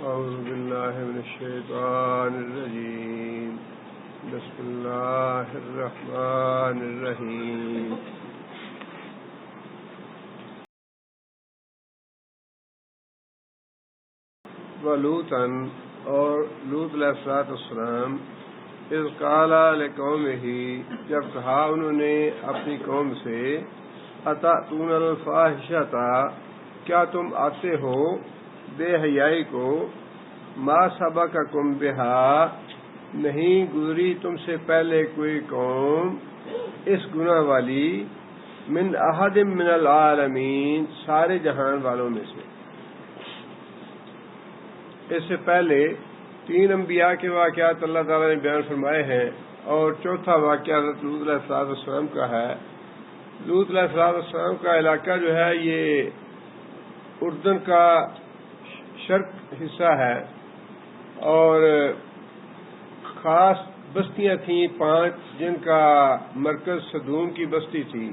أعوذ بالله من الشيطان الرجيم. بسم الله الرحمن الرحيم. ولوطاً اور لوط علیہ السلام اذ قال لقومہ جب کہا انہوں نے اپنی قوم سے اتأتون الفاحشۃ کیا تم آتے ہو بے حیائی کو ما سبقکم بہا نہیں گزری تم سے پہلے کوئی قوم اس گناہ والی من احد من العالمین سارے جہان والوں میں سے. اس سے پہلے 3 انبیاء کے واقعات اللہ تعالیٰ نے بیان فرمائے ہیں اور چوتھا واقعہ حضرت لوط علیہ السلام کا ہے. لوط علیہ السلام کا علاقہ جو ہے یہ اردن کا شرق حصہ ہے اور خاص بستیاں تھیں 5 جن کا مرکز صدوم کی بستی تھی.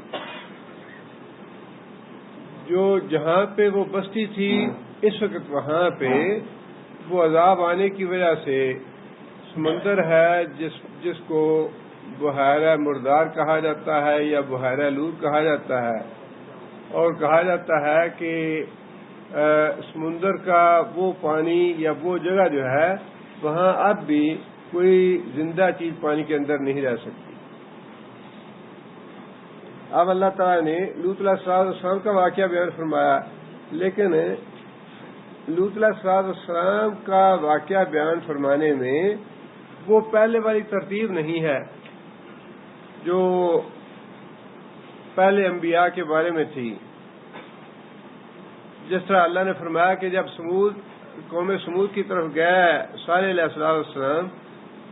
جو جہاں پہ وہ بستی تھی اس وقت وہاں پہ وہ عذاب آنے کی وجہ سے سمندر ہے جس کو بحیرہ مردار کہا جاتا ہے یا بحیرہ لوط کہا جاتا ہے اور کہا جاتا ہے کہ سمندر کا وہ پانی یا وہ جگہ جو ہے وہاں اب بھی کوئی زندہ چیز پانی کے اندر نہیں رہ سکتی. اب اللہ تعالیٰ نے لوط علیہ السلام کا واقعہ بیان فرمایا لیکن لوط علیہ السلام کا واقعہ بیان فرمانے میں وہ پہلے والی ترتیب نہیں ہے جو پہلے انبیاء کے بارے میں تھی. جس طرح اللہ نے فرمایا کہ جب قوم سمود کی طرف گئے صالح علیہ السلام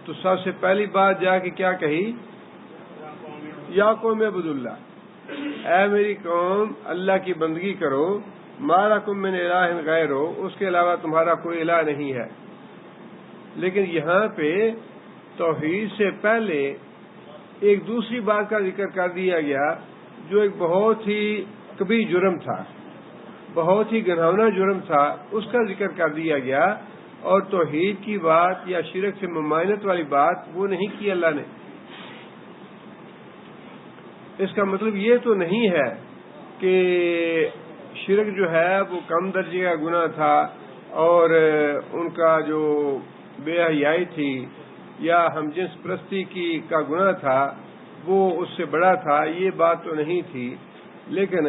تو سب سے پہلی بات جا کے کیا کہی؟ یا قوم اعبدوا اللہ، اے میری قوم اللہ کی بندگی کرو، ما لکم من الہ غیرہ، اس کے علاوہ تمہارا کوئی الہ نہیں ہے. لیکن یہاں پہ توحید سے پہلے ایک دوسری بات کا ذکر کر دیا گیا جو ایک بہت ہی کبیر جرم تھا، بہت ہی گھناؤنا جرم تھا، اس کا ذکر کر دیا گیا اور توحید کی بات یا شرک سے ممانعت والی بات وہ نہیں کی اللہ نے. اس کا مطلب یہ تو نہیں ہے کہ شرک جو ہے وہ کم درجے کا گناہ تھا اور ان کا جو بے حیائی تھی یا ہم جنس پرستی کا گناہ تھا وہ اس سے بڑا تھا، یہ بات تو نہیں تھی. لیکن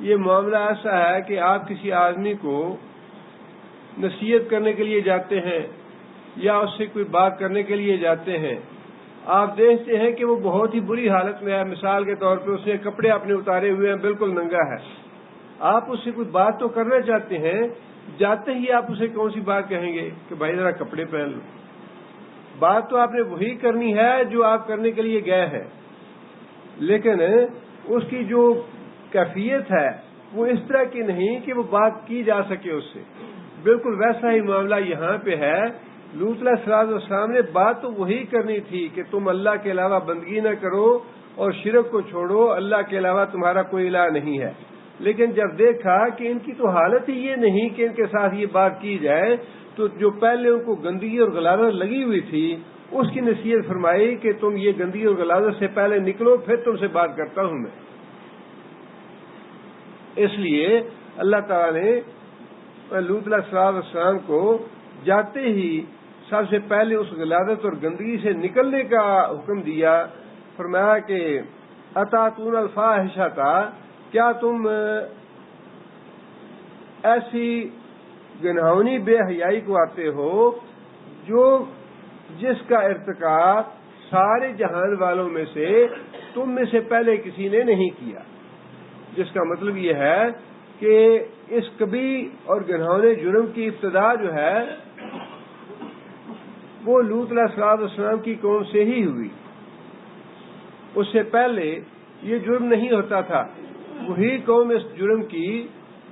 یہ معاملہ ایسا ہے کہ آپ کسی آدمی کو نصیحت کرنے کے لیے جاتے ہیں یا اس سے کوئی بات کرنے کے لیے جاتے ہیں، آپ دیکھتے ہیں کہ وہ بہت ہی بری حالت میں ہے، مثال کے طور پہ اس نے کپڑے اپنے اتارے ہوئے ہیں، بالکل ننگا ہے. آپ اس سے کوئی بات تو کرنا چاہتے ہیں، جاتے ہی آپ اسے کون سی بات کہیں گے کہ بھائی ذرا کپڑے پہن لو. بات تو آپ نے وہی کرنی ہے جو آپ کرنے کے لیے گئے ہیں، لیکن اس کی جو کیفیت ہے وہ اس طرح کی نہیں کہ وہ بات کی جا سکے اس سے. بالکل ویسا ہی معاملہ یہاں پہ ہے. لوط علیہ السلام نے بات تو وہی کرنی تھی کہ تم اللہ کے علاوہ بندگی نہ کرو اور شرک کو چھوڑو، اللہ کے علاوہ تمہارا کوئی الہ نہیں ہے. لیکن جب دیکھا کہ ان کی تو حالت ہی یہ نہیں کہ ان کے ساتھ یہ بات کی جائے تو جو پہلے ان کو گندگی اور غلاظت لگی ہوئی تھی اس کی نصیحت فرمائی کہ تم یہ گندگی اور غلاظت سے پہلے نکلو، پھر تم سے بات کرتا ہوں میں. اس لیے اللہ تعالیٰ نے لوط علیہ السلام کو جاتے ہی سب سے پہلے اس غلاظت اور گندگی سے نکلنے کا حکم دیا. فرمایا کہ اتاتون الفاحشۃ کیا تم ایسی گناہونی بے حیائی کو آتے ہو جس کا ارتکاب سارے جہان والوں میں سے تم میں سے پہلے کسی نے نہیں کیا. جس کا مطلب یہ ہے کہ اس کبیر اور گناہونے جرم کی ابتدا جو ہے وہ لوط علیہ السلام کی قوم سے ہی ہوئی. اس سے پہلے یہ جرم نہیں ہوتا تھا، وہی قوم اس جرم کی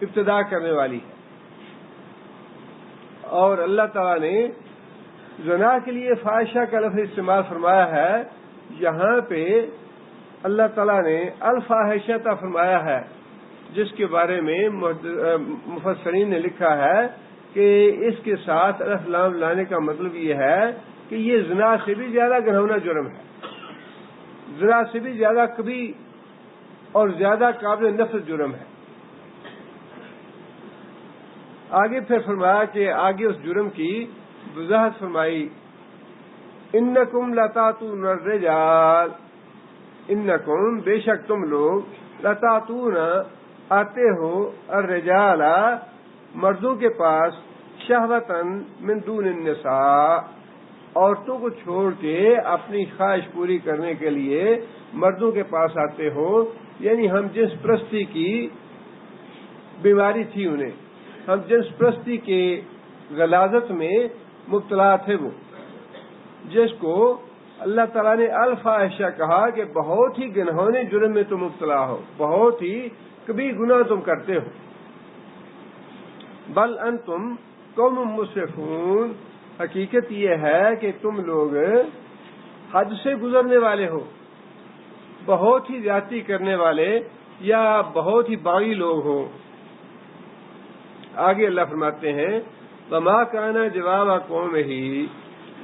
ابتدا کرنے والی ہے. اور اللہ تعالیٰ نے زنا کے لیے فاحشہ کا لفظ استعمال فرمایا ہے. یہاں پہ اللہ تعالیٰ نے الفاحشہ فرمایا ہے جس کے بارے میں مفسرین نے لکھا ہے کہ اس کے ساتھ الف لام لانے کا مطلب یہ ہے کہ یہ زنا سے بھی زیادہ گھناؤنا جرم ہے، زنا سے بھی زیادہ کبھی اور زیادہ قابل نفرت جرم ہے۔ آگے پھر فرمایا کہ آگے اس جرم کی وضاحت فرمائی، انکم لتاتون الرجال، انکم بے شک تم لوگ لتاتون آتے ہو الرجال مردوں کے پاس شہوتاً من دون النساء، عورتوں کو چھوڑ کے اپنی خواہش پوری کرنے کے لیے مردوں کے پاس آتے ہو، یعنی ہم جنس پرستی کی بیماری تھی انہیں، ہم جنس پرستی کے غلاظت میں مبتلا تھے وہ، جس کو اللہ تعالیٰ نے الفاحشہ کہا کہ بہت ہی گنہونے جرم میں تم مبتلا ہو، بہت ہی کبھی گناہ تم کرتے ہو۔ بل انتم قوم مسرفون، حقیقت یہ ہے کہ تم لوگ حد سے گزرنے والے ہو، بہت ہی زیادتی کرنے والے یا بہت ہی باغی لوگ ہو۔ آگے اللہ فرماتے ہیں وما کان جواب قومہ،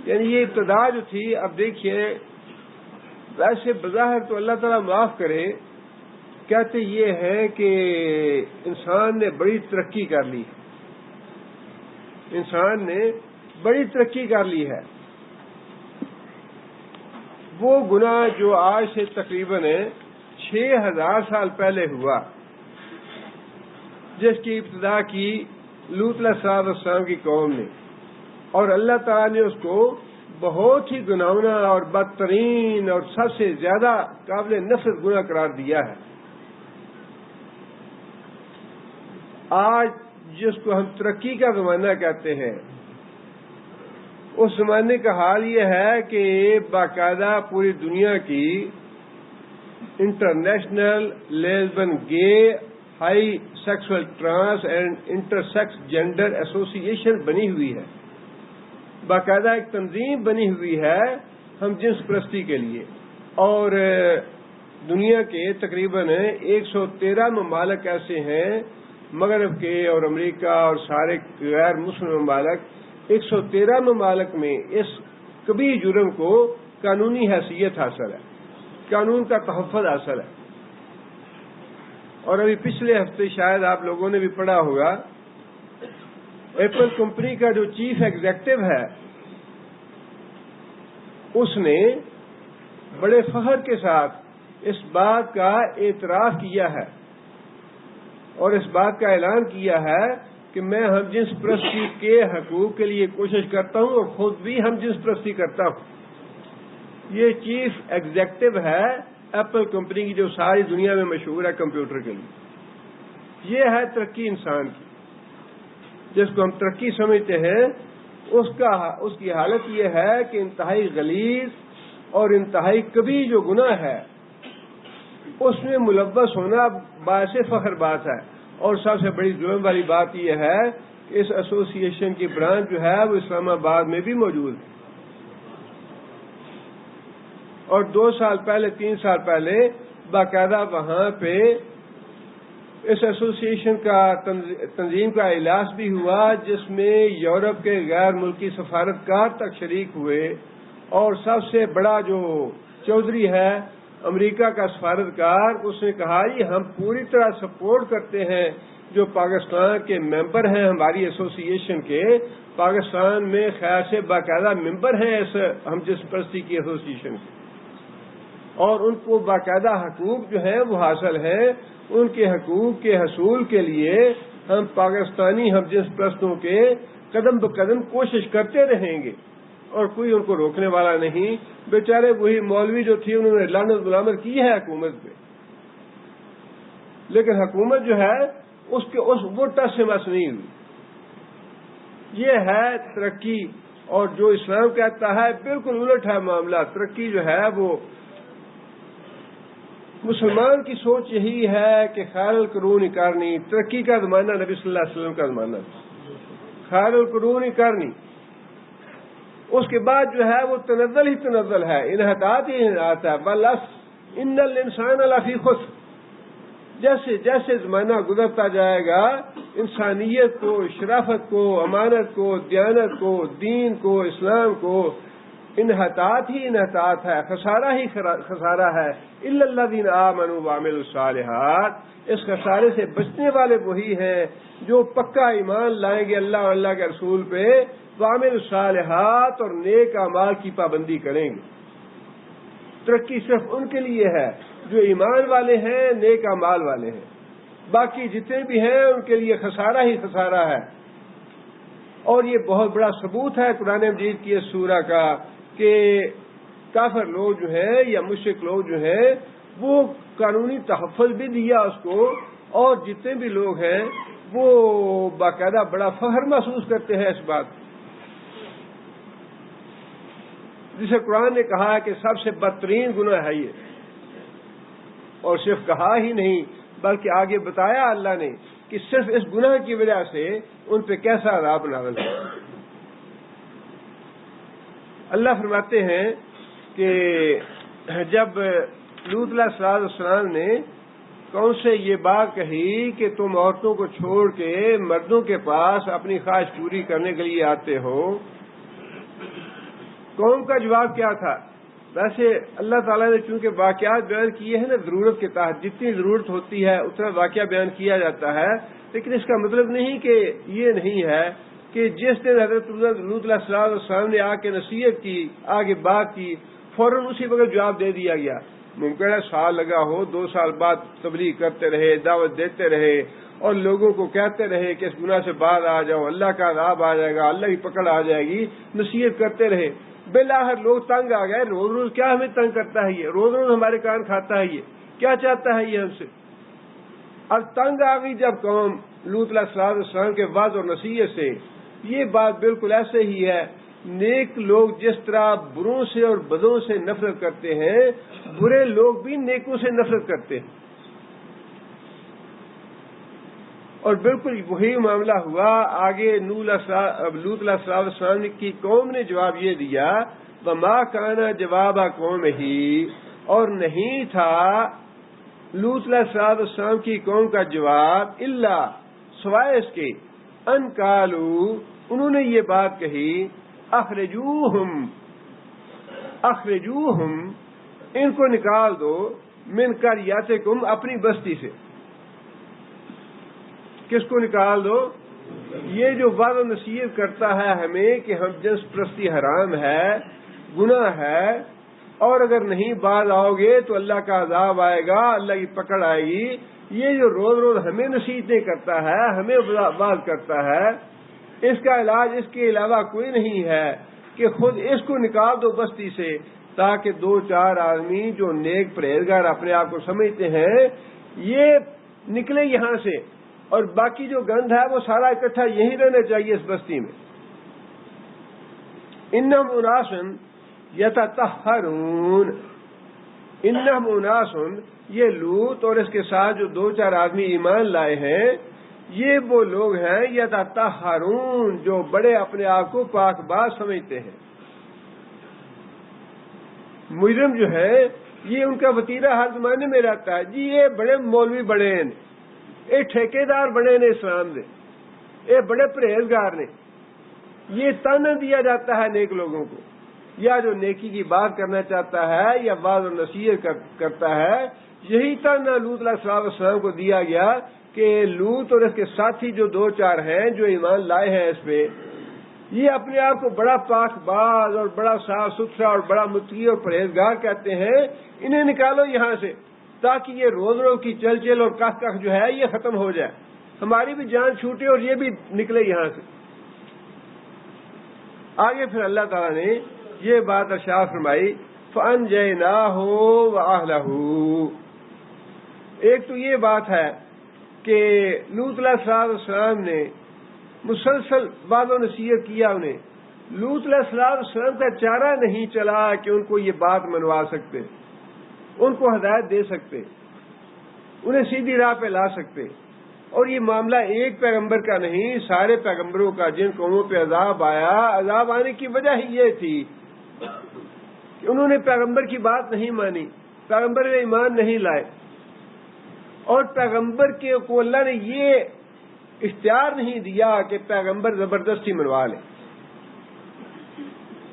یعنی یہ ابتدا جو تھی، اب دیکھیے ویسے بظاہر تو اللہ تعالیٰ معاف کرے، کہتے یہ ہے کہ انسان نے بڑی ترقی کر لی، انسان نے بڑی ترقی کر لی ہے۔ وہ گناہ جو آج سے تقریباً 6000 سال پہلے ہوا، جس کی ابتدا کی لوط علیہ السلام کی قوم نے، اور اللہ تعالیٰ نے اس کو بہت ہی گناہنا اور بدترین اور سب سے زیادہ قابل نفرت گناہ قرار دیا ہے۔ آج جس کو ہم ترقی کا زمانہ کہتے ہیں، اس زمانے کا حال یہ ہے کہ باقاعدہ پوری دنیا کی international lesbian gay bisexual trans and intersex gender association بنی ہوئی ہے، باقاعدہ ایک تنظیم بنی ہوئی ہے ہم جنس پرستی کے لیے، اور دنیا کے تقریباً 113 ممالک ایسے ہیں مغرب کے اور امریکہ اور سارے غیر مسلم ممالک، 113 ممالک میں اس کبھی جرم کو قانونی حیثیت حاصل ہے، قانون کا تحفظ حاصل ہے۔ اور ابھی پچھلے ہفتے شاید آپ لوگوں نے بھی پڑھا ہوگا، ایپل کمپنی کا جو چیف ایگزیکٹو ہے، اس نے بڑے فخر کے ساتھ اس بات کا اعتراف کیا ہے اور اس بات کا اعلان کیا ہے کہ میں ہم جنس پرستی کے حقوق کے لیے کوشش کرتا ہوں اور خود بھی ہم جنس پرستی کرتا ہوں۔ یہ چیف ایگزیکٹو ہے ایپل کمپنی کی، جو ساری دنیا میں مشہور ہے کمپیوٹر کے لیے۔ یہ ہے ترقی انسان کی، جس کو ہم ترقی سمجھتے ہیں، اس کی حالت یہ ہے کہ انتہائی غلیظ اور انتہائی کبھی جو گناہ ہے اس میں ملوث ہونا باعث فخر بات ہے۔ اور سب سے بڑی ظلم والی بات یہ ہے کہ اس ایسوسی ایشن کی برانچ جو ہے وہ اسلام آباد میں بھی موجود ہے، اور 2 سال پہلے 3 سال پہلے باقاعدہ وہاں پہ اس ایسوسی ایشن کا تنظیم کا اجلاس بھی ہوا، جس میں یورپ کے غیر ملکی سفارتکار تک شریک ہوئے، اور سب سے بڑا جو چودھری ہے امریکہ کا سفارتکار، اس نے کہا جی ہم پوری طرح سپورٹ کرتے ہیں جو پاکستان کے ممبر ہیں ہماری ایسوسی ایشن کے، پاکستان میں خیر سے باقاعدہ ممبر ہیں اس ہم جنس پرستی کی ایسوسی ایشن کے، اور ان کو باقاعدہ حقوق جو ہیں وہ حاصل ہیں۔ ان کے حقوق کے حصول کے لیے ہم پاکستانی ہم جنس پرستوں کے قدم بقدم کوشش کرتے رہیں گے، اور کوئی ان کو روکنے والا نہیں۔ بیچارے وہی مولوی جو تھی انہوں نے لعنت ملامت کی ہے حکومت پہ، لیکن حکومت جو ہے وہ ٹس سے مس نہیں ہوئی۔ یہ ہے ترقی، اور جو اسلام کہتا ہے بالکل الٹ ہے معاملہ۔ ترقی جو ہے وہ مسلمان کی سوچ یہی ہے کہ خیر القرون قرنی، ترقی کا زمانہ نبی صلی اللہ علیہ وسلم کا زمانہ، خیر القرون قرنی، اس کے بعد جو ہے وہ تنزل ہی تنزل ہے، انحطاط ہی انحطاط ہے۔ بل ان الانسان لفی خسر، جیسے جیسے زمانہ گزرتا جائے گا انسانیت کو، شرافت کو، امانت کو، دیانت کو، دین کو، اسلام کو انحطاط ہی انحطاط ہے، خسارہ ہی خسارہ ہے۔ الا الذین آمنوا وعملوا الصالحات، اس خسارے سے بچنے والے وہی ہیں جو پکا ایمان لائیں گے اللہ اور اللہ کے رسول پہ، وعملوا الصالحات، اور نیک اعمال کی پابندی کریں گے۔ ترقی صرف ان کے لیے ہے جو ایمان والے ہیں، نیک اعمال والے ہیں، باقی جتنے بھی ہیں ان کے لیے خسارہ ہی خسارہ ہے۔ اور یہ بہت بڑا ثبوت ہے قرآن مجید کی اس سورہ کا کہ کافر لوگ جو ہیں یا مشرک لوگ جو ہیں وہ قانونی تحفظ بھی دیا اس کو، اور جتنے بھی لوگ ہیں وہ باقاعدہ بڑا فخر محسوس کرتے ہیں اس بات، جسے قرآن نے کہا ہے کہ سب سے بدترین گناہ ہے یہ، اور صرف کہا ہی نہیں بلکہ آگے بتایا اللہ نے کہ صرف اس گناہ کی وجہ سے ان پہ کیسا عذاب نازل ہے۔ اللہ فرماتے ہیں کہ جب لوط علیہ السلام نے قوم سے یہ بات کہی کہ تم عورتوں کو چھوڑ کے مردوں کے پاس اپنی خواہش پوری کرنے کے لیے آتے ہو، قوم کا جواب کیا تھا؟ ویسے اللہ تعالیٰ نے چونکہ واقعات بیان کیے ہیں نا ضرورت کے تحت، جتنی ضرورت ہوتی ہے اتنا واقعہ بیان کیا جاتا ہے، لیکن اس کا مطلب نہیں کہ یہ نہیں ہے کہ جس دن حضرت لوط علیہ السلام نے آ کے نصیحت کی، آگے بات کی، فوراً اسی وقت جواب دے دیا گیا۔ ممکن ہے سال لگا ہو، 2 سال بعد تبلیغ کرتے رہے، دعوت دیتے رہے اور لوگوں کو کہتے رہے کہ اس گناہ سے باز آ جاؤ، اللہ کا عذاب آ جائے گا، اللہ کی پکڑ آ جائے گی، نصیحت کرتے رہے، بالآخر لوگ تنگ آ گئے۔ روز روز کیا ہمیں تنگ کرتا ہے یہ، روز روز ہمارے کان کھاتا ہے یہ، کیا چاہتا ہے یہ ہم سے؟ اب تنگ آ گئی جب قوم لوط علیہ السلام کے وعظ اور نصیحت سے۔ یہ بات بالکل ایسے ہی ہے، نیک لوگ جس طرح بروں سے اور بدوں سے نفرت کرتے ہیں، برے لوگ بھی نیکوں سے نفرت کرتے ہیں، اور بالکل وہی معاملہ ہوا آگے۔ لوط علیہ السلام کی قوم نے جواب یہ دیا، وما کان جواب قومہ، اور نہیں تھا لوط علیہ السلام کی قوم کا جواب الا، سوائے اس کے، ان قالوا، انہوں نے یہ بات کہی، اخرجوہم، ان کو نکال دو، من قریاتکم، اپنی بستی سے۔ کس کو نکال دو؟ یہ جو وعظ و نصیحت کرتا ہے ہمیں کہ ہم جنس پرستی حرام ہے، گناہ ہے، اور اگر نہیں باز آؤ گے تو اللہ کا عذاب آئے گا، اللہ کی پکڑ آئے گی، یہ جو روز روز ہمیں نصیحتیں کرتا ہے، ہمیں واز کرتا ہے، اس کا علاج اس کے علاوہ کوئی نہیں ہے کہ خود اس کو نکال دو بستی سے، تاکہ 2-4 آدمی جو نیک پرہیزگار اپنے آپ کو سمجھتے ہیں یہ نکلے یہاں سے، اور باقی جو گند ہے وہ سارا اکٹھا یہیں رہنا چاہیے اس بستی میں۔ انہم اناس یتطہرون، انہم اناس، یہ لوط اور اس کے ساتھ جو 2-4 آدمی ایمان لائے ہیں، یہ وہ لوگ ہیں یتطہرون، جو بڑے اپنے آپ کو پاک باز سمجھتے ہیں۔ مجرم جو ہے یہ ان کا وتیرہ ہر زمانے میں رہتا ہے، جی یہ بڑے مولوی بڑے ہیں، یہ ٹھیکیدار بڑے نے اسلام دے، یہ بڑے پرہیزگار نے، یہ تانا دیا جاتا ہے نیک لوگوں کو، یا جو نیکی کی بات کرنا چاہتا ہے یا واعظ و نصیحت کرتا ہے، یہی تانا لوط علیہ السلام کو دیا گیا کہ لوط اور اس کے ساتھی جو 2-4 ہیں جو ایمان لائے ہیں اس پہ، یہ اپنے آپ کو بڑا پاک باز اور بڑا صاف ستھرا اور بڑا متقی اور پرہیزگار کہتے ہیں، انہیں نکالو یہاں سے، تاکہ یہ روز روز کی چل اور کخ جو ہے یہ ختم ہو جائے، ہماری بھی جان چھوٹے اور یہ بھی نکلے یہاں سے۔ آگے پھر اللہ تعالیٰ نے یہ بات ارشاد فرمائی، فَأَنْجَيْنَاهُ وَأَهْلَهُ۔ ایک تو یہ بات ہے کہ لوط علیہ السلام نے مسلسل وعظ و نصیحت کیا انہیں، لوط علیہ السلام کا چارہ نہیں چلا کہ ان کو یہ بات منوا سکتے، ان کو ہدایت دے سکتے، انہیں سیدھی راہ پہ لا سکتے، اور یہ معاملہ ایک پیغمبر کا نہیں، سارے پیغمبروں کا، جن قوموں پہ عذاب آیا، عذاب آنے کی وجہ ہی یہ تھی کہ انہوں نے پیغمبر کی بات نہیں مانی، پیغمبر میں ایمان نہیں لائے۔ اور پیغمبر کو اللہ نے یہ اختیار نہیں دیا کہ پیغمبر زبردستی منوا لے.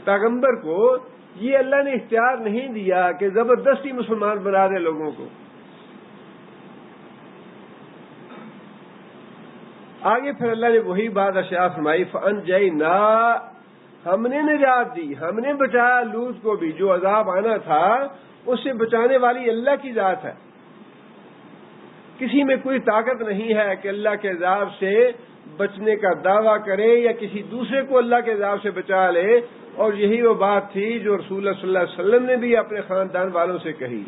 پیغمبر کو یہ اللہ نے اختیار نہیں دیا کہ زبردستی مسلمان بنا دے لوگوں کو. آگے پھر اللہ نے وہی بات ارشاد فرمائی فَأَنْجَيْنَا، ہم نے نجات دی، ہم نے بچایا لوط کو بھی. جو عذاب آنا تھا اس سے بچانے والی اللہ کی ذات ہے. کسی میں کوئی طاقت نہیں ہے کہ اللہ کے عذاب سے بچنے کا دعویٰ کرے یا کسی دوسرے کو اللہ کے عذاب سے بچا لے. اور یہی وہ بات تھی جو رسول اللہ صلی اللہ علیہ وسلم نے بھی اپنے خاندان والوں سے کہی،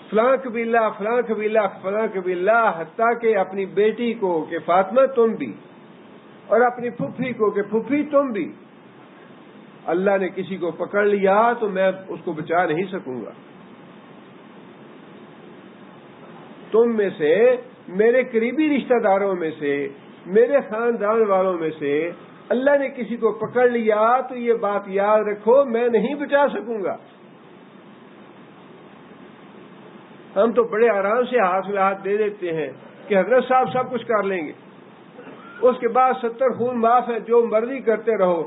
فلاں قبیلہ فلاں قبیلہ فلاں قبیلہ، حتیٰ کہ اپنی بیٹی کو کہ فاطمہ تم بھی، اور اپنی پھپھی کو کہ پھپھی تم بھی. اللہ نے کسی کو پکڑ لیا تو میں اس کو بچا نہیں سکوں گا. تم میں سے، میرے قریبی رشتہ داروں میں سے، میرے خاندان والوں میں سے اللہ نے کسی کو پکڑ لیا تو یہ بات یاد رکھو میں نہیں بچا سکوں گا. ہم تو بڑے آرام سے ہاتھ میں ہاتھ دے دیتے ہیں کہ حضرت صاحب سب کچھ کر لیں گے، اس کے بعد 70 خون معاف ہے، جو مرضی کرتے رہو،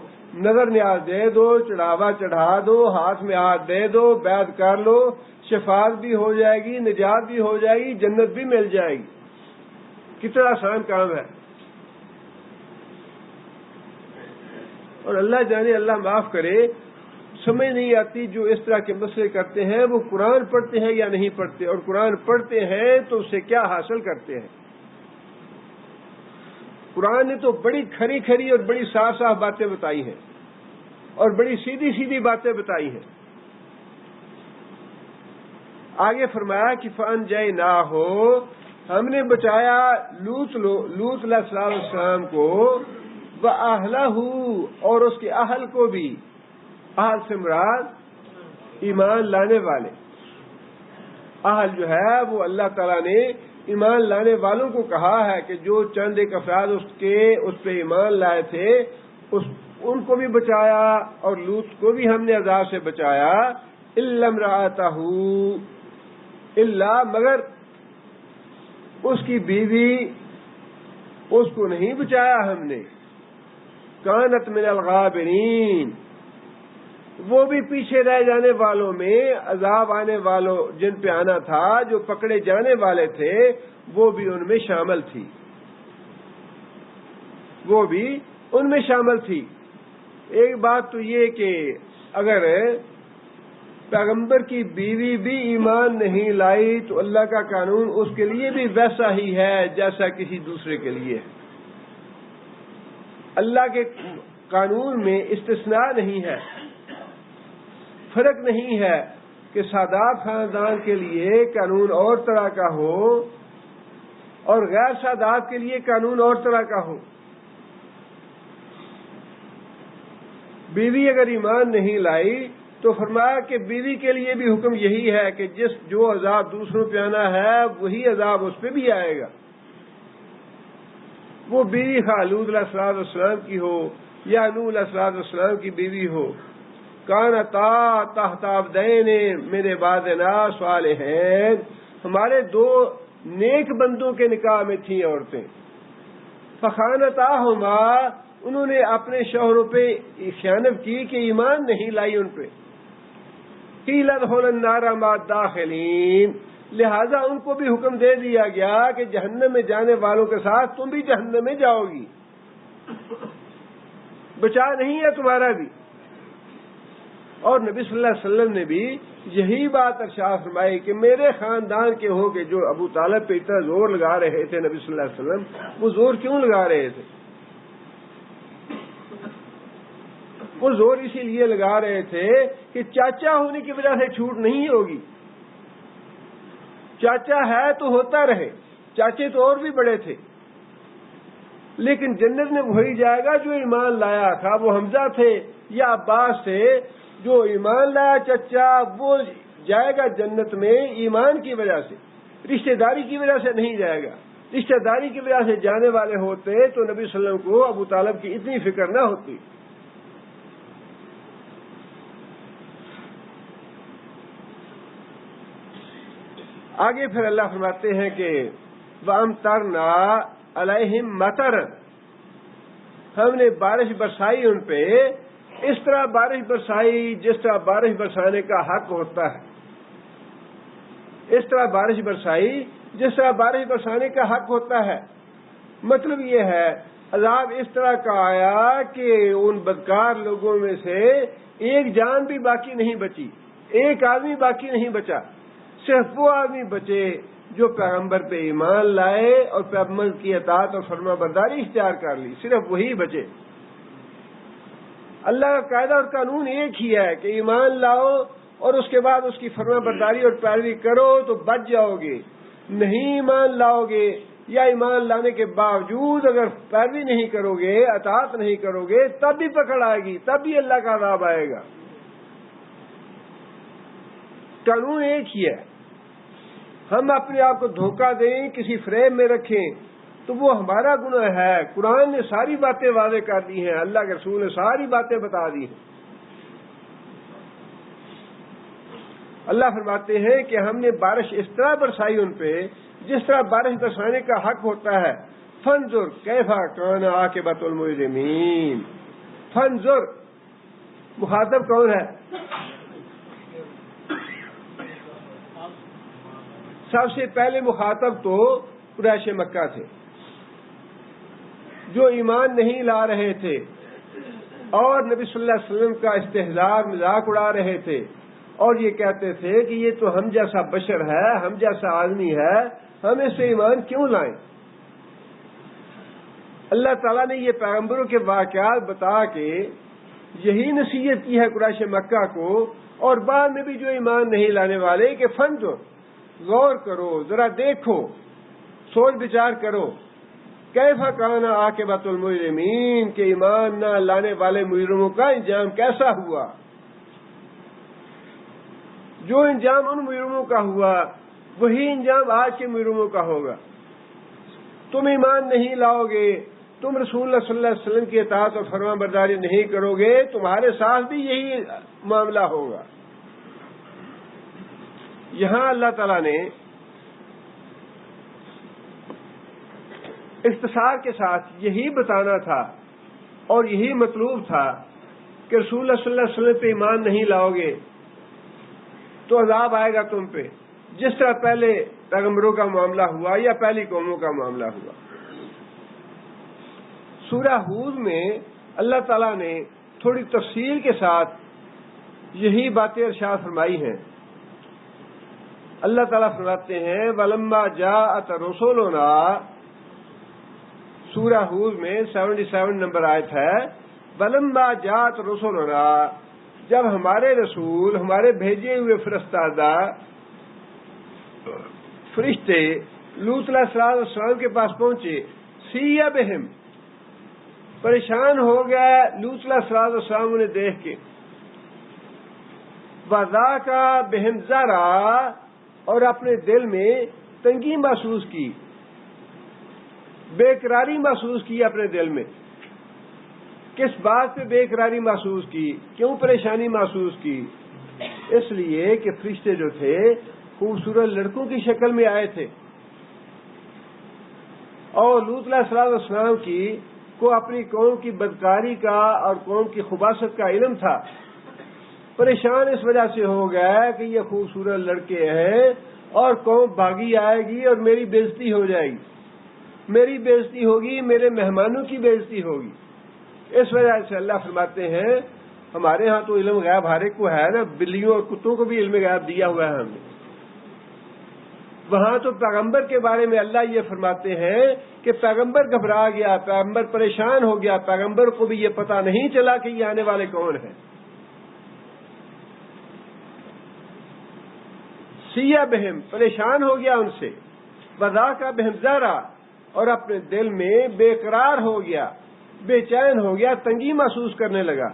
نظر نیاز دے دو، چڑھاوا چڑھا دو، ہاتھ میں ہاتھ دے دو، بیعت کر لو، شفاعت بھی ہو جائے گی، نجات بھی ہو جائے گی، جنت بھی مل جائے گی. کتنا آسان کام ہے. اور اللہ جانے، اللہ معاف کرے، سمجھ نہیں آتی جو اس طرح کے مسئلے کرتے ہیں وہ قرآن پڑھتے ہیں یا نہیں پڑھتے، اور قرآن پڑھتے ہیں تو اس سے کیا حاصل کرتے ہیں. قرآن نے تو بڑی کھری کھری اور بڑی صاف صاف باتیں بتائی ہیں اور بڑی سیدھی سیدھی باتیں بتائی ہیں. آگے فرمایا کہ فَأَنْجَيْنَاهُ، ہم نے بچایا لوط علیہ السلام کو، وَأَهْلَهُ، اور اس کے اہل کو بھی. اہل سے مراد ایمان لانے والے. اہل جو ہے وہ اللہ تعالیٰ نے ایمان لانے والوں کو کہا ہے کہ جو چند ایک افراد اس پہ ایمان لائے تھے ان کو بھی بچایا، اور لوط کو بھی ہم نے عذاب سے بچایا. إِلَّا امْرَأَتَهُ، اللہ مگر اس کی بیوی، اس کو نہیں بچایا ہم نے. کانت من الغابرین، وہ بھی پیچھے رہ جانے والوں میں، عذاب آنے والوں جن پہ آنا تھا، جو پکڑے جانے والے تھے وہ بھی ان میں شامل تھی، وہ بھی ان میں شامل تھی. ایک بات تو یہ کہ اگر پیغمبر کی بیوی بھی ایمان نہیں لائی تو اللہ کا قانون اس کے لیے بھی ویسا ہی ہے جیسا کسی دوسرے کے لیے. اللہ کے قانون میں استثناء نہیں ہے، فرق نہیں ہے کہ سادات خاندان کے لیے قانون اور طرح کا ہو اور غیر سادات کے لیے قانون اور طرح کا ہو. بیوی اگر ایمان نہیں لائی تو فرمایا کہ بیوی کے لیے بھی حکم یہی ہے کہ جو عذاب دوسروں پہ آنا ہے وہی عذاب اس پہ بھی آئے گا. وہ بیوی لوط علیہ السلام کی ہو یا نوح علیہ السلام کی بیوی ہو. کانتا تحت عبدین من عبادنا صالحین، ہمارے 2 نیک بندوں کے نکاح میں تھیں عورتیں. فخانتاہما، انہوں نے اپنے شوہروں پہ خیانت کی کہ ایمان نہیں لائی ان پہ. قیل ادخلوا النار مع الداخلین، لہذا ان کو بھی حکم دے دیا گیا کہ جہنم میں جانے والوں کے ساتھ تم بھی جہنم میں جاؤ گی، بچا نہیں ہے تمہارا بھی. اور نبی صلی اللہ علیہ وسلم نے بھی یہی بات ارشاد فرمائی کہ میرے خاندان کے ہو کہ جو ابو طالب پہ اتنا زور لگا رہے تھے نبی صلی اللہ علیہ وسلم، وہ زور کیوں لگا رہے تھے؟ وہ زور اسی لیے لگا رہے تھے کہ چاچا ہونے کی وجہ سے چھوٹ نہیں ہوگی. چاچا ہے تو ہوتا رہے، چاچے تو اور بھی بڑے تھے، لیکن جنت میں وہی جائے گا جو ایمان لایا تھا. وہ حمزہ تھے یا عباس تھے، جو ایمان لایا چچا وہ جائے گا جنت میں ایمان کی وجہ سے، رشتہ داری کی وجہ سے نہیں جائے گا. رشتہ داری کی وجہ سے جانے والے ہوتے تو نبی صلی اللہ علیہ وسلم کو ابو طالب کی اتنی فکر نہ ہوتی. آگے پھر اللہ فرماتے ہیں کہ وَأَمْطَرْنَا عَلَيْهِمْ مَطَرًا، ہم نے بارش برسائی ان پہ، اس طرح بارش برسائی جس طرح بارش برسانے کا حق ہوتا ہے، اس طرح بارش برسائی جس طرح بارش برسانے کا حق ہوتا ہے۔ مطلب یہ ہے عذاب اس طرح کا آیا کہ ان بدکار لوگوں میں سے ایک جان بھی باقی نہیں بچی، ایک آدمی باقی نہیں بچا، صرف وہ آدمی بچے جو پیغمبر پہ ایمان لائے اور پیغمبر کی اطاعت اور فرما برداری اختیار کر لی، صرف وہی بچے۔ اللہ کا قاعدہ اور قانون ایک ہی ہے کہ ایمان لاؤ اور اس کے بعد اس کی فرما برداری اور پیروی کرو تو بچ جاؤ گے، نہیں ایمان لاؤ گے یا ایمان لانے کے باوجود اگر پیروی نہیں کرو گے، اطاعت نہیں کرو گے، تب بھی پکڑ آئے گی، تب بھی اللہ کا عذاب آئے گا۔ قانون ایک ہی ہے۔ ہم اپنے آپ کو دھوکہ دیں، کسی فریب میں رکھیں تو وہ ہمارا گناہ ہے۔ قرآن نے ساری باتیں واضح کر دی ہیں، اللہ کے رسول نے ساری باتیں بتا دی ہیں۔ اللہ فرماتے ہیں کہ ہم نے بارش اس طرح برسائی ان پہ جس طرح بارش برسانے کا حق ہوتا ہے۔ فانظر کیف کان عاقبۃ المجرمین۔ فانظر، مخاطب کون ہے؟ سب سے پہلے مخاطب تو قریش مکہ تھے جو ایمان نہیں لا رہے تھے اور نبی صلی اللہ علیہ وسلم کا استہزاء مذاق اڑا رہے تھے اور یہ کہتے تھے کہ یہ تو ہم جیسا بشر ہے، ہم جیسا آدمی ہے، ہم اس سے ایمان کیوں لائیں؟ اللہ تعالیٰ نے یہ پیغمبروں کے واقعات بتا کے یہی نصیحت کی ہے قریش مکہ کو اور بعد میں بھی جو ایمان نہیں لانے والے کہ فانظر، غور کرو، ذرا دیکھو، سوچ بچار کرو، کیف کان عاقبۃ المجرمین، کہ ایمان نہ لانے والے مجرموں کا انجام کیسا ہوا۔ جو انجام ان مجرموں کا ہوا وہی انجام آج کے مجرموں کا ہوگا۔ تم ایمان نہیں لاؤ گے، تم رسول اللہ صلی اللہ علیہ وسلم کی اطاعت اور فرما برداری نہیں کرو گے، تمہارے ساتھ بھی یہی معاملہ ہوگا۔ یہاں اللہ تعالیٰ نے اختصار کے ساتھ یہی بتانا تھا اور یہی مطلوب تھا کہ رسول اللہ صلی اللہ علیہ وسلم پہ ایمان نہیں لاؤ گے تو عذاب آئے گا تم پہ، جس طرح پہلے پیغمبروں کا معاملہ ہوا یا پہلی قوموں کا معاملہ ہوا۔ سورہ ہود میں اللہ تعالیٰ نے تھوڑی تفصیل کے ساتھ یہی باتیں ارشاد فرمائی ہیں۔ اللہ تعالیٰ فرماتے ہیں وَلَمَّا جَاءَتْ رُسُلُنَا، سورہ ہود میں 77 نمبر آیت ہے، وَلَمَّا جَاءَتْ رُسُلُنَا، جب ہمارے رسول، ہمارے بھیجے ہوئے فرستادہ فرشتے لوط علیہ السلام کے پاس پہنچے، سیّ بہم، پریشان ہو گیا لوط علیہ السلام انہیں دیکھ کے، وَذَاقَ بِهِمْ ذَرًا، اور اپنے دل میں تنگی محسوس کی، بے قراری محسوس کی اپنے دل میں۔ کس بات پہ بے قراری محسوس کی، کیوں پریشانی محسوس کی؟ اس لیے کہ فرشتے جو تھے خوبصورت لڑکوں کی شکل میں آئے تھے اور لوط علیہ السلام کو اپنی قوم کی بدکاری کا اور قوم کی خباثت کا علم تھا۔ پریشان اس وجہ سے ہو گیا کہ یہ خوبصورت لڑکے ہیں اور قوم بھاگی آئے گی اور میری بےزتی ہو جائے گی، میری بےزتی ہوگی، میرے مہمانوں کی بےزتی ہوگی۔ اس وجہ سے اللہ فرماتے ہیں ہمارے ہاں تو علم غیب ہر ایک کو ہے نا، بلیوں اور کتوں کو بھی علم غیب دیا ہوا ہے ہم نے۔ وہاں تو پیغمبر کے بارے میں اللہ یہ فرماتے ہیں کہ پیغمبر گھبرا گیا، پیغمبر پریشان ہو گیا، پیغمبر کو بھی یہ پتہ نہیں چلا کہ یہ آنے والے کون ہیں۔ سیّ بہم، پریشان ہو گیا ان سے، وَذَاقَ بِهِمْ ذَرًا، اور اپنے دل میں بے قرار ہو گیا، بے چین ہو گیا، تنگی محسوس کرنے لگا۔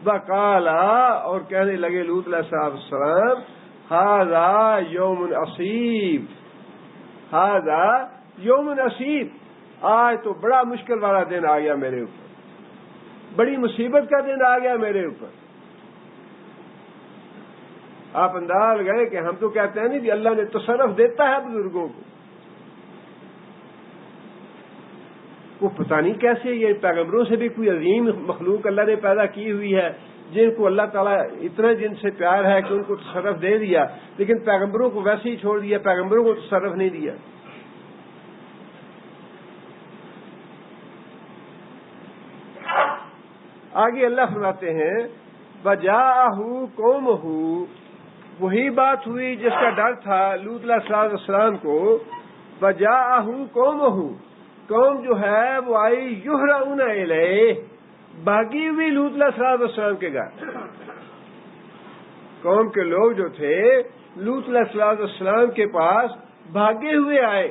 وَقَالَ، اور کہنے لگے لوط علیہ السلام، هَذَا يَوْمٌ عَصِيبٌ، هَذَا يَوْمٌ عَصِيبٌ، آج تو بڑا مشکل والا دن آ گیا میرے اوپر، بڑی مصیبت کا دن آ گیا میرے اوپر۔ آپ انداز لگائیں کہ ہم تو کہتے ہیں نہیں کہ اللہ نے تصرف دیتا ہے بزرگوں کو. وہ پتہ نہیں کیسے یہ پیغمبروں سے بھی کوئی عظیم مخلوق اللہ نے پیدا کی ہوئی ہے جن کو اللہ تعالیٰ اتنا جن سے پیار ہے کہ ان کو تصرف دے دیا، لیکن پیغمبروں کو ویسے ہی چھوڑ دیا، پیغمبروں کو تصرف نہیں دیا. آگے اللہ فرماتے ہیں وَجَاءَهُ قَوْمُهُ، وہی بات ہوئی جس کا ڈر تھا لوط علیہ السلام کو. وَجَاءَهُ قَوْمُهُ، قوم جو ہے وہ آئی یُہْرَعُونَ إِلَيْهِ، بھاگی ہوئی لوط علیہ السلام کے گھر. قوم کے لوگ جو تھے لوط علیہ السلام کے پاس بھاگے ہوئے آئے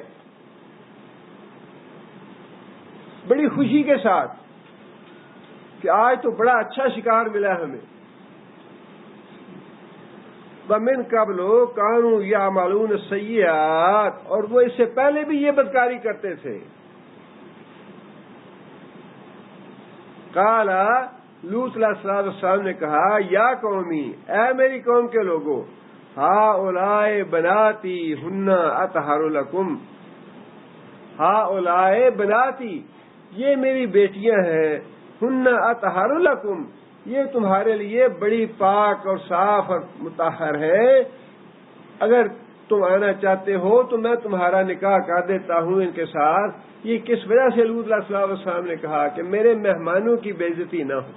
بڑی خوشی کے ساتھ کہ آج تو بڑا اچھا شکار ملا ہمیں. وَمِن قَبْلُ كَانُوا يَعْمَلُونَ السَّيِّئَاتِ، اور وہ اس سے پہلے بھی یہ بدکاری کرتے تھے. قال لوط علیہ السلام نے کہا یا قومی، اے میری قوم کے لوگوں، ہؤلاء بناتی ہن اطہر لکم، ہؤلاء بناتی، یہ میری بیٹیاں ہیں، ہن اطہر لکم، یہ تمہارے لیے بڑی پاک اور صاف اور مطہر ہے. اگر تم آنا چاہتے ہو تو میں تمہارا نکاح کر دیتا ہوں ان کے ساتھ. یہ کس وجہ سے لوط علیہ السلام نے کہا کہ میرے مہمانوں کی بے عزتی نہ ہو.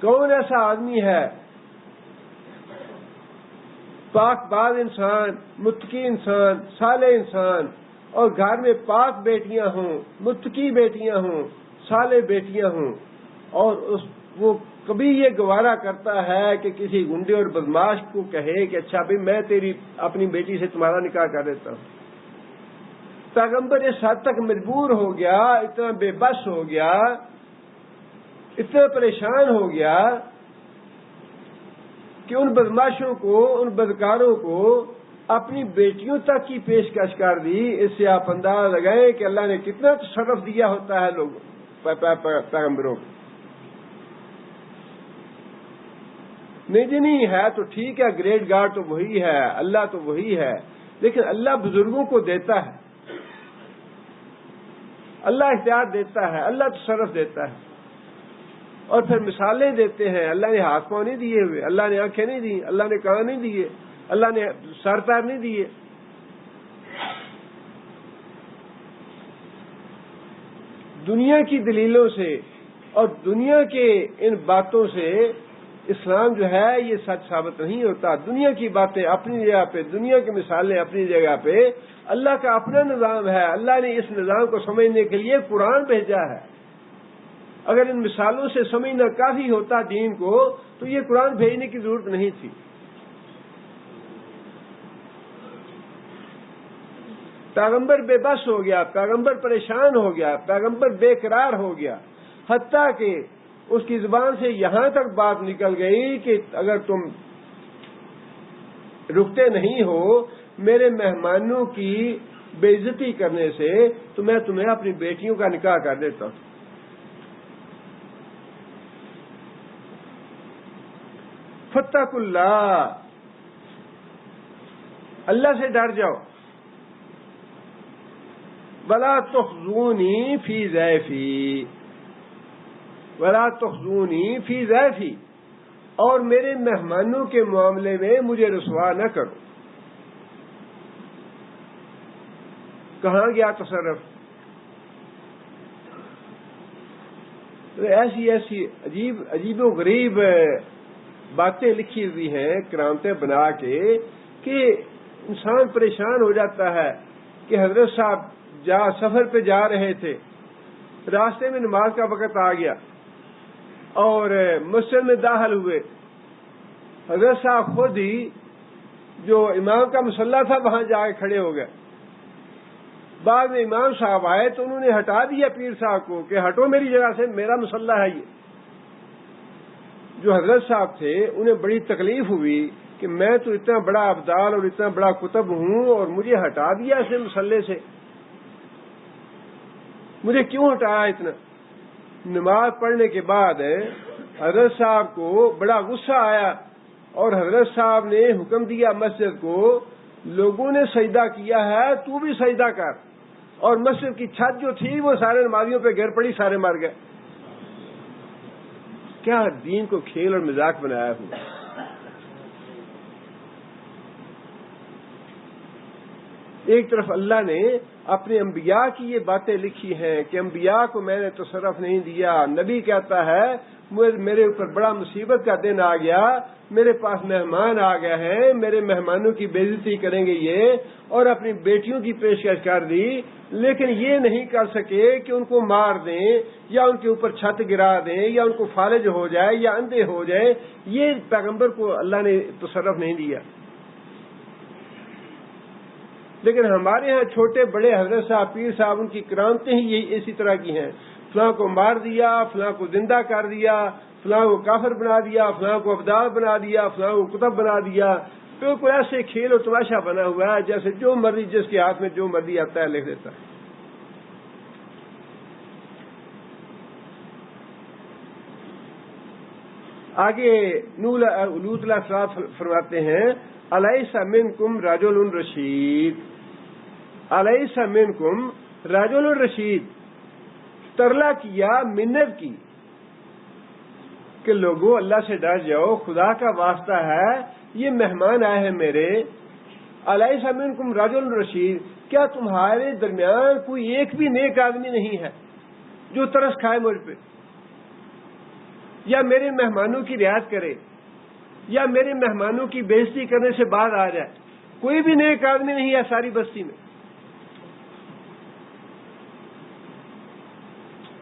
کون ایسا آدمی ہے پاک باز انسان، متقی انسان، صالح انسان، اور گھر میں پاک بیٹیاں ہوں، متقی بیٹیاں ہوں، صالح بیٹیاں ہوں، اور وہ کبھی یہ گوارا کرتا ہے کہ کسی گنڈے اور بدماش کو کہے کہ اچھا بھائی میں تیری اپنی بیٹی سے تمہارا نکاح کر دیتا ہوں. پیغمبر اس حد تک مجبور ہو گیا، اتنا بے بس ہو گیا، اتنا پریشان ہو گیا کہ ان بدماشوں کو، ان بدکاروں کو اپنی بیٹیوں تک کی پیشکش کر دی. اس سے آپ اندازہ لگائیں کہ اللہ نے کتنا تصرف دیا ہوتا ہے لوگوں پیغمبروں کو. نہیں ہے تو ٹھیک ہے، گریٹ گاڈ تو وہی ہے، اللہ تو وہی ہے، لیکن اللہ بزرگوں کو دیتا ہے، اللہ اختیار دیتا ہے، اللہ تصرف دیتا ہے، اور پھر مثالیں دیتے ہیں. اللہ نے ہاتھ پاؤں نہیں دیے ہوئے، اللہ نے آنکھیں نہیں دی، اللہ نے کان نہیں دیے، اللہ نے سر پیر نہیں دیے. دنیا کی دلیلوں سے اور دنیا کے ان باتوں سے اسلام جو ہے یہ سچ ثابت نہیں ہوتا. دنیا کی باتیں اپنی جگہ پہ، دنیا کی مثالیں اپنی جگہ پہ، اللہ کا اپنا نظام ہے. اللہ نے اس نظام کو سمجھنے کے لیے قرآن بھیجا ہے. اگر ان مثالوں سے سمجھنا کافی ہوتا دین کو تو یہ قرآن بھیجنے کی ضرورت نہیں تھی. پیغمبر بے بس ہو گیا، پیغمبر پریشان ہو گیا، پیغمبر بے قرار ہو گیا، حتیٰ کہ اس کی زبان سے یہاں تک بات نکل گئی کہ اگر تم رکتے نہیں ہو میرے مہمانوں کی بے عزتی کرنے سے تو میں تمہیں اپنی بیٹیوں کا نکاح کر دیتا ہوں. فاتقوا اللہ، اللہ سے ڈر جاؤ. ولا تخزونی فی ضیفی، ولا تخزونی فی ضیفی، اور میرے مہمانوں کے معاملے میں مجھے رسوا نہ کرو. کہاں گیا تصرف؟ ایسی ایسی عجیب و غریب باتیں لکھی ہوئی ہیں کرامتیں بنا کے کہ انسان پریشان ہو جاتا ہے. کہ حضرت صاحب سفر پہ جا رہے تھے، راستے میں نماز کا وقت آ گیا اور مسجد میں داخل ہوئے. حضرت صاحب خود ہی جو امام کا مصلی تھا وہاں جا کے کھڑے ہو گئے. بعد میں امام صاحب آئے تو انہوں نے ہٹا دیا پیر صاحب کو کہ ہٹو میری جگہ سے، میرا مصلی ہے یہ. جو حضرت صاحب تھے انہیں بڑی تکلیف ہوئی کہ میں تو اتنا بڑا ابدال اور اتنا بڑا کتب ہوں اور مجھے ہٹا دیا اسے مصلی سے، مجھے کیوں ہٹایا اتنا؟ نماز پڑھنے کے بعد حضرت صاحب کو بڑا غصہ آیا اور حضرت صاحب نے حکم دیا مسجد کو، لوگوں نے سجدہ کیا ہے تو بھی سجدہ کر، اور مسجد کی چھت جو تھی وہ سارے نمازیوں پہ گر پڑی، سارے مر گئے۔ کیا دین کو کھیل اور مذاق بنایا ہوا۔ ایک طرف اللہ نے اپنے انبیاء کی یہ باتیں لکھی ہیں کہ انبیاء کو میں نے تصرف نہیں دیا۔ نبی کہتا ہے میرے اوپر بڑا مصیبت کا دن آ گیا، میرے پاس مہمان آ گئے ہیں، میرے مہمانوں کی بے عزتی کریں گے یہ، اور اپنی بیٹیوں کی پیشکش کر دی، لیکن یہ نہیں کر سکے کہ ان کو مار دیں یا ان کے اوپر چھت گرا دیں یا ان کو فالج ہو جائے یا اندھے ہو جائے۔ یہ پیغمبر کو اللہ نے تصرف نہیں دیا۔ لیکن ہمارے ہاں چھوٹے بڑے حضرت صاحب، پیر صاحب، ان کی کرامتیں ہی یہی اسی طرح کی ہیں۔ فلاں کو مار دیا، فلاں کو زندہ کر دیا، فلاں کو کافر بنا دیا، فلاں کو ابدال بنا دیا، فلاں کو کتب بنا دیا۔ بالکل ایسے کھیل و تماشا بنا ہوا ہے جیسے جو مرضی جس کے ہاتھ میں جو مرضی آتا ہے لکھ دیتا ہے۔ آگے لوط علیہ السلام فرماتے ہیں الیس منکم رجل رشید، الیس منکم رجل رشید، ترلا کیا، منت کی کہ لوگوں اللہ سے ڈر جاؤ، خدا کا واسطہ ہے، یہ مہمان آئے ہیں میرے۔ الیس منکم رجل رشید، کیا تمہارے درمیان کوئی ایک بھی نیک آدمی نہیں ہے جو ترس کھائے مجھ پہ، یا میرے مہمانوں کی رعایت کرے، یا میرے مہمانوں کی بے عزتی کرنے سے باز آ جائے؟ کوئی بھی نیک آدمی نہیں ہے ساری بستی میں۔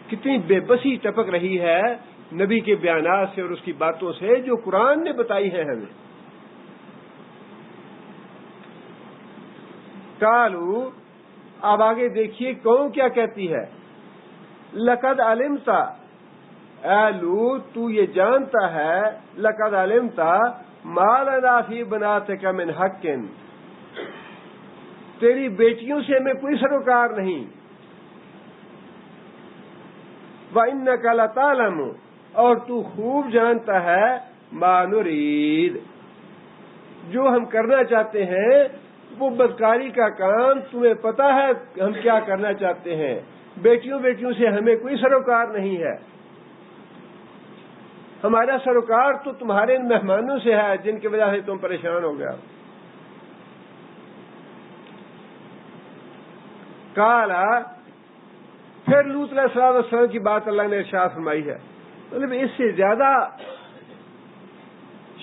کتنی بے بسی ٹپک رہی ہے نبی کے بیانات سے اور اس کی باتوں سے جو قرآن نے بتائی ہے ہمیں۔ قالوا، اب آگے دیکھیے قوم کیا کہتی ہے، لقد علمت، اے لوط تو یہ جانتا ہے، لقد علمت ما لنا فی بناتک من حق، تیری بیٹیوں سے ہمیں کوئی سروکار نہیں، وَإِنَّكَ لَتَعْلَمُ، اور تو خوب جانتا ہے، ما نرید، جو ہم کرنا چاہتے ہیں وہ بدکاری کا کام، تمہیں پتا ہے ہم کیا کرنا چاہتے ہیں، بیٹیوں سے ہمیں کوئی سروکار نہیں ہے، ہمارا سروکار تو تمہارے ان مہمانوں سے ہے جن کی وجہ سے تم پریشان ہو گیا۔ کالا، پھر لوط علیہ السلام کی بات اللہ نے ارشاد فرمائی ہے، مطلب اس سے زیادہ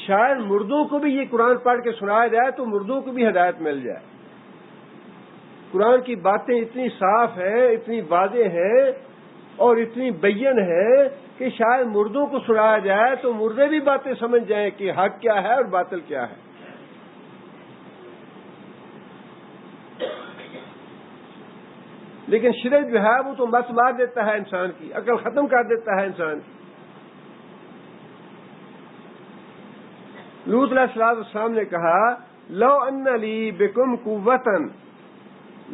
شاید مردوں کو بھی یہ قرآن پڑھ کے سنایا جائے تو مردوں کو بھی ہدایت مل جائے۔ قرآن کی باتیں اتنی صاف ہیں، اتنی واضح ہیں اور اتنی بین ہیں کہ شاید مردوں کو سنایا جائے تو مردے بھی باتیں سمجھ جائیں کہ حق کیا ہے اور باطل کیا ہے۔ لیکن شرک جو ہے وہ تو مت مار دیتا ہے انسان کی، عقل ختم کر دیتا ہے انسان کی۔ لوط علیہ السلام نے کہا لو ان لی بکم قوتن،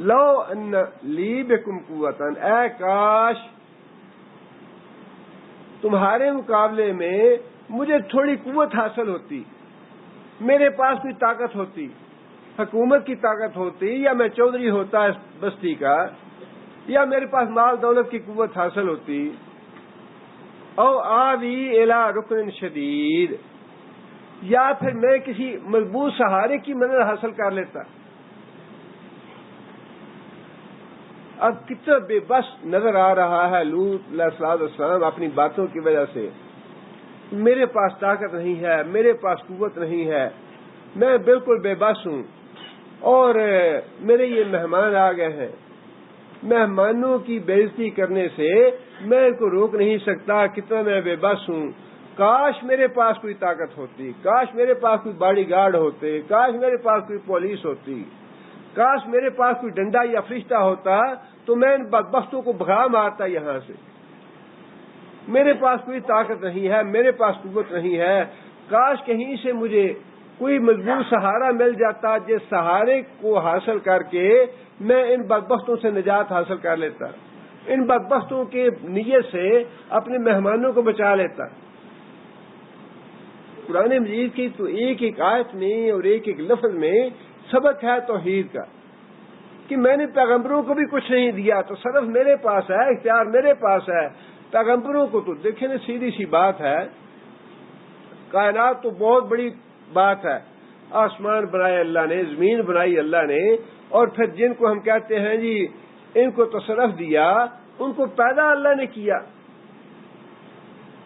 لو ان لی بکم قوتن، اے کاش تمہارے مقابلے میں مجھے تھوڑی قوت حاصل ہوتی، میرے پاس کوئی طاقت ہوتی، حکومت کی طاقت ہوتی، یا میں چودھری ہوتا اس بستی کا، یا میرے پاس مال دولت کی قوت حاصل ہوتی، او آوی الی رکن شدید، یا پھر میں کسی مضبوط سہارے کی مدد حاصل کر لیتا۔ اب کتنا بے بس نظر آ رہا ہے لوط علیہ السلام اپنی باتوں کی وجہ سے، میرے پاس طاقت نہیں ہے، میرے پاس قوت نہیں ہے، میں بالکل بے بس ہوں، اور میرے یہ مہمان آ گئے ہیں، مہمانوں کی بے عزتی کرنے سے میں ان کو روک نہیں سکتا، کتنا میں بے بس ہوں، کاش میرے پاس کوئی طاقت ہوتی، کاش میرے پاس کوئی باڈی گارڈ ہوتے، کاش میرے پاس کوئی پولیس ہوتی، کاش میرے پاس کوئی ڈنڈا یا فرشتہ ہوتا تو میں ان بدبختوں کو بھگا مارتا یہاں سے۔ میرے پاس کوئی طاقت نہیں ہے، میرے پاس قوت نہیں ہے، کاش کہیں سے مجھے کوئی مضبوط سہارا مل جاتا جس سہارے کو حاصل کر کے میں ان بدبختوں سے نجات حاصل کر لیتا، ان بدبختوں کے نیت سے اپنے مہمانوں کو بچا لیتا۔ قرآن مجید کی تو ایک ایک آیت میں اور ایک ایک لفظ میں سبق ہے توحید کا، کہ میں نے پیغمبروں کو بھی کچھ نہیں دیا، تو صرف میرے پاس ہے، اختیار میرے پاس ہے۔ پیغمبروں کو تو دیکھیں نا، سیدھی سی بات ہے، کائنات تو بہت بڑی بات ہے، آسمان بنائے اللہ نے، زمین بنائی اللہ نے، اور پھر جن کو ہم کہتے ہیں جی ان کو تصرف دیا، ان کو پیدا اللہ نے کیا،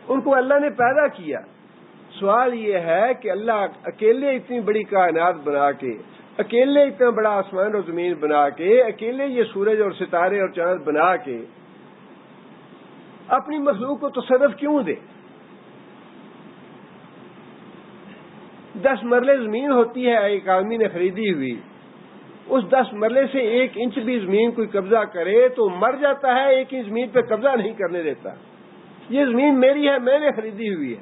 ان کو اللہ نے پیدا کیا۔ سوال یہ ہے کہ اللہ اکیلے اتنی بڑی کائنات بنا کے، اکیلے اتنا بڑا آسمان اور زمین بنا کے، اکیلے یہ سورج اور ستارے اور چاند بنا کے اپنی مخلوق کو تصرف کیوں دے؟ 10 مرلے زمین ہوتی ہے، ایک آدمی نے خریدی ہوئی، اس 10 مرلے سے 1 انچ بھی زمین کوئی قبضہ کرے تو مر جاتا ہے، 1 انچ زمین پہ قبضہ نہیں کرنے دیتا۔ یہ زمین میری ہے، میں نے خریدی ہوئی ہے،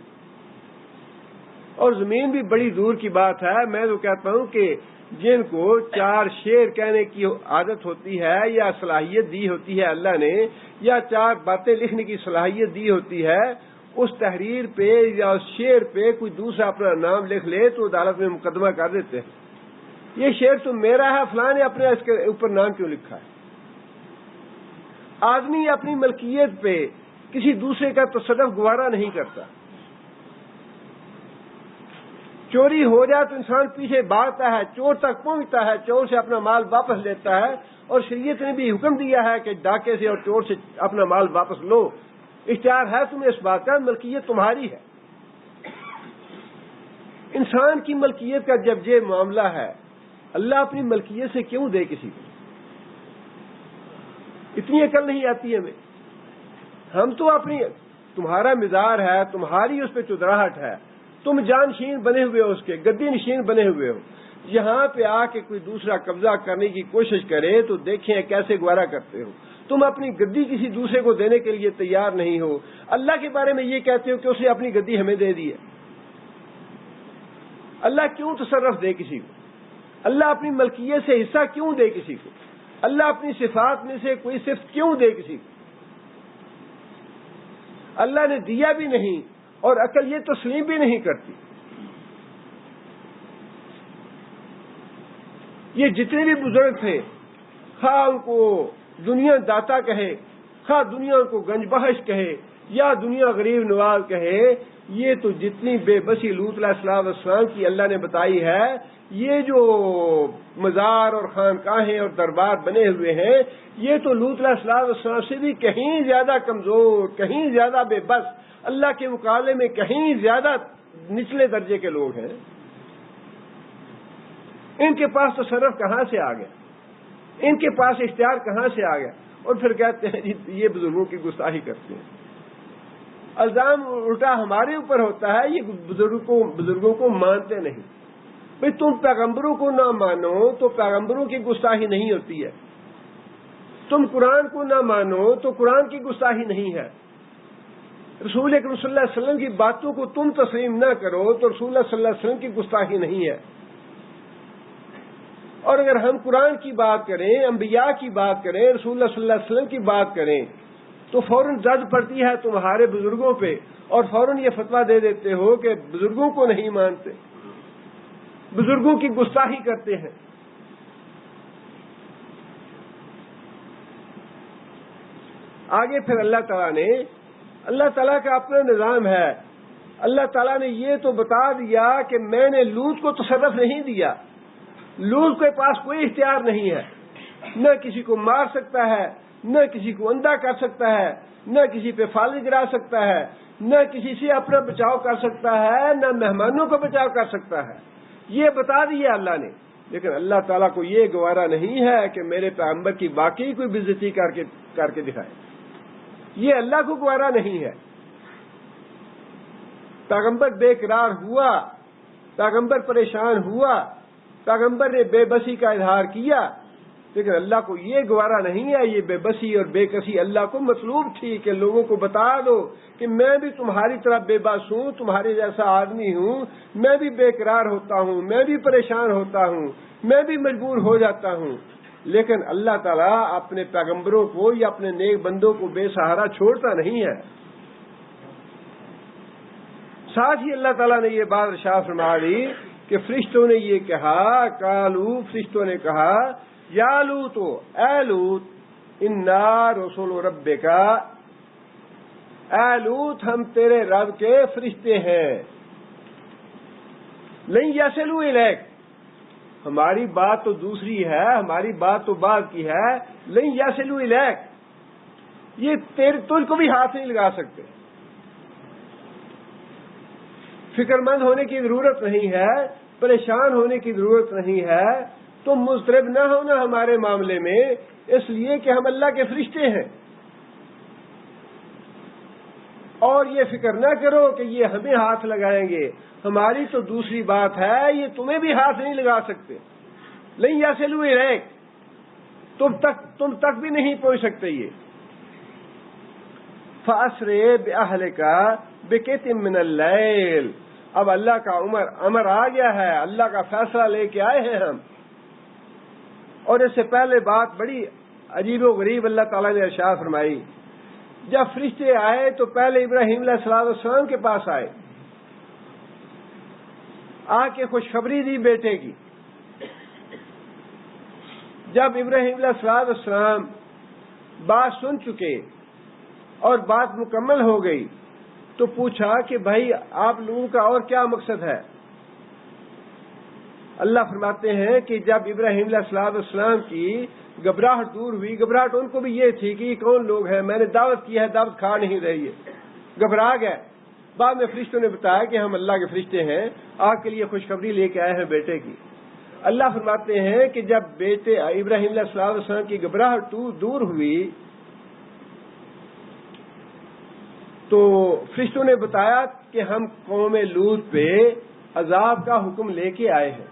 اور زمین بھی بڑی دور کی بات ہے۔ میں تو کہتا ہوں کہ جن کو 4 شعر کہنے کی عادت ہوتی ہے یا صلاحیت دی ہوتی ہے اللہ نے، یا 4 باتیں لکھنے کی صلاحیت دی ہوتی ہے، اس تحریر پہ یا اس شعر پہ کوئی دوسرا اپنا نام لکھ لے تو عدالت میں مقدمہ کر دیتے ہیں، یہ شعر تو میرا ہے، فلاں نے اپنے اس کے اوپر نام کیوں لکھا ہے؟ آدمی اپنی ملکیت پہ کسی دوسرے کا تصرف گوارا نہیں کرتا۔ چوری ہو جائے تو انسان پیچھے بھاگتا ہے، چور تک پہنچتا ہے، چور سے اپنا مال واپس لیتا ہے، اور شریعت نے بھی حکم دیا ہے کہ ڈاکے سے اور چور سے اپنا مال واپس لو، اختیار ہے تمہیں اس بات کا، ملکیت تمہاری ہے۔ انسان کی ملکیت کا جب یہ معاملہ ہے، اللہ اپنی ملکیت سے کیوں دے کسی کو؟ اتنی عقل نہیں آتی ہمیں۔ ہم تو اپنی، تمہارا مزار ہے، تمہاری اس پہ چدراہٹ ہے، تم جانشین بنے ہوئے ہو، اس کے گدی نشین بنے ہوئے ہو، یہاں پہ آ کے کوئی دوسرا قبضہ کرنے کی کوشش کرے تو دیکھیں کیسے گوارا کرتے ہو۔ تم اپنی گدی کسی دوسرے کو دینے کے لیے تیار نہیں ہو، اللہ کے بارے میں یہ کہتے ہو کہ اس نے اپنی گدی ہمیں دے دی ہے۔ اللہ کیوں تصرف دے کسی کو؟ اللہ اپنی ملکیت سے حصہ کیوں دے کسی کو؟ اللہ اپنی صفات میں سے کوئی صفت کیوں دے کسی کو؟ اللہ نے دیا بھی نہیں، اور عقل یہ تسلیم بھی نہیں کرتی۔ یہ جتنے بھی بزرگ تھے، خواہ ان کو دنیا داتا کہے، خواہ دنیا ان کو گنج بخش کہے، یا دنیا غریب نواز کہے، یہ تو جتنی بے بسی لوط علیہ السلام کی اللہ نے بتائی ہے، یہ جو مزار اور خانقاہیں اور دربار بنے ہوئے ہیں، یہ تو لوط علیہ السلام سے بھی کہیں زیادہ کمزور، کہیں زیادہ بے بس، اللہ کے مقابلے میں کہیں زیادہ نچلے درجے کے لوگ ہیں۔ ان کے پاس تصرف کہاں سے آ گیا؟ ان کے پاس اختیار کہاں سے آ گیا؟ اور پھر کہتے ہیں جی یہ بزرگوں کی گستاخی کرتے ہیں۔ الزام الٹا ہمارے اوپر ہوتا ہے، یہ بزرگوں کو مانتے نہیں۔ بھئی تم پیغمبروں کو نہ مانو تو پیغمبروں کی گستاخی نہیں ہوتی ہے، تم قرآن کو نہ مانو تو قرآن کی گستاخی نہیں ہے، رسول اکرم صلی اللہ علیہ وسلم کی باتوں کو تم تسلیم نہ کرو تو رسول اللہ صلی اللہ علیہ وسلم کی گستاخی نہیں ہے۔ اور اگر ہم قرآن کی بات کریں، انبیاء کی بات کریں، رسول اللہ صلی اللہ علیہ وسلم کی بات کریں تو فوراً زد پڑتی ہے تمہارے بزرگوں پہ، اور فوراً یہ فتویٰ دے دیتے ہو کہ بزرگوں کو نہیں مانتے، بزرگوں کی گستاخی کرتے ہیں۔ آگے پھر اللہ تعالیٰ کا اپنا نظام ہے۔ اللہ تعالیٰ نے یہ تو بتا دیا کہ میں نے لوط کو تصرف نہیں دیا، لوط کے پاس کوئی اختیار نہیں ہے، نہ کسی کو مار سکتا ہے، نہ کسی کو اندھا کر سکتا ہے، نہ کسی پہ فالج گرا سکتا ہے، نہ کسی سے اپنا بچاؤ کر سکتا ہے، نہ مہمانوں کا بچاؤ کر سکتا ہے، یہ بتا دیا اللہ نے۔ لیکن اللہ تعالیٰ کو یہ گوارا نہیں ہے کہ میرے پیغمبر کی واقعی کوئی بے عزتی کر کے دکھائے، یہ اللہ کو گوارا نہیں ہے۔ پیغمبر بے قرار ہوا، پیغمبر پریشان ہوا، پیغمبر نے بے بسی کا اظہار کیا، لیکن اللہ کو یہ گوارا نہیں ہے، یہ بے بسی اور بے کسی اللہ کو مطلوب تھی کہ لوگوں کو بتا دو کہ میں بھی تمہاری طرح بے بس ہوں، تمہارے جیسا آدمی ہوں، میں بھی بے قرار ہوتا ہوں، میں بھی پریشان ہوتا ہوں، میں بھی مجبور ہو جاتا ہوں۔ لیکن اللہ تعالیٰ اپنے پیغمبروں کو یا اپنے نیک بندوں کو بے سہارا چھوڑتا نہیں ہے۔ ساتھ ہی اللہ تعالیٰ نے یہ بات ارشاد فرما دی کہ فرشتوں نے یہ کہا، قالو فرشتوں نے کہا، یا لوط اے لوط انا رسول ربک، اے لوط ہم تیرے رب کے فرشتے ہیں، لن یصلوا الیک، ہماری بات تو دوسری ہے، ہماری بات تو بعد کی ہے، لن یصلوا الیک، یہ تجھ کو بھی ہاتھ نہیں لگا سکتے، فکر مند ہونے کی ضرورت نہیں ہے، پریشان ہونے کی ضرورت نہیں ہے، تم مضطرب نہ ہونا ہمارے معاملے میں، اس لیے کہ ہم اللہ کے فرشتے ہیں، اور یہ فکر نہ کرو کہ یہ ہمیں ہاتھ لگائیں گے، ہماری تو دوسری بات ہے، یہ تمہیں بھی ہاتھ نہیں لگا سکتے، لن یصلوا الیک، تم تک بھی نہیں پہنچ سکتے یہ، فَأَسْرِ بِأَهْلِكَ بِقِطْعٍ مِّنَ اللَّيْلِ، اب اللہ کا امر آ گیا ہے، اللہ کا فیصلہ لے کے آئے ہیں ہم، اور اس سے پہلے بات بڑی عجیب و غریب اللہ تعالیٰ نے ارشاد فرمائی، جب فرشتے آئے تو پہلے ابراہیم علیہ السلام کے پاس آئے، آ کے خوشخبری دی بیٹے کی، جب ابراہیم علیہ السلام بات سن چکے اور بات مکمل ہو گئی تو پوچھا کہ بھائی آپ لوگوں کا اور کیا مقصد ہے؟ اللہ فرماتے ہیں کہ جب ابراہیم علیہ السلام کی گھبراہٹ دور ہوئی، گھبراہٹ ان کو بھی یہ تھی کہ یہ کون لوگ ہیں، میں نے دعوت کی ہے، دعوت کھا نہیں رہی ہے، گھبرا گئے، بعد میں فرشتوں نے بتایا کہ ہم اللہ کے فرشتے ہیں، آپ کے لیے خوشخبری لے کے آئے ہیں بیٹے کی۔ اللہ فرماتے ہیں کہ جب بیٹے ابراہیم علیہ السلام کی گھبراہٹ دور ہوئی تو فرشتوں نے بتایا کہ ہم قوم لوط پہ عذاب کا حکم لے کے آئے ہیں،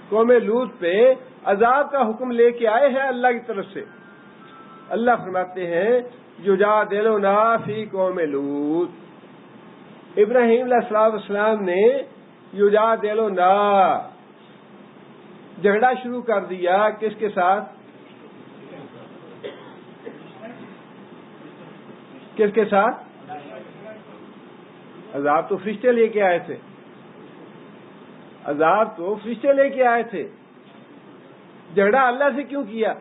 قوم لوط پہ عذاب کا حکم لے کے آئے ہیں اللہ کی طرف سے۔ اللہ فرماتے ہیں یجادلونا فی قوم لوط، ابراہیم علیہ السلام نے یجادلونا جھگڑا شروع کر دیا، کس کے ساتھ؟ کس کے ساتھ؟ عذاب تو فرشتے لے کے آئے تھے، عذاب تو فرشتے لے کے آئے تھے، جھگڑا اللہ سے کیوں کیا؟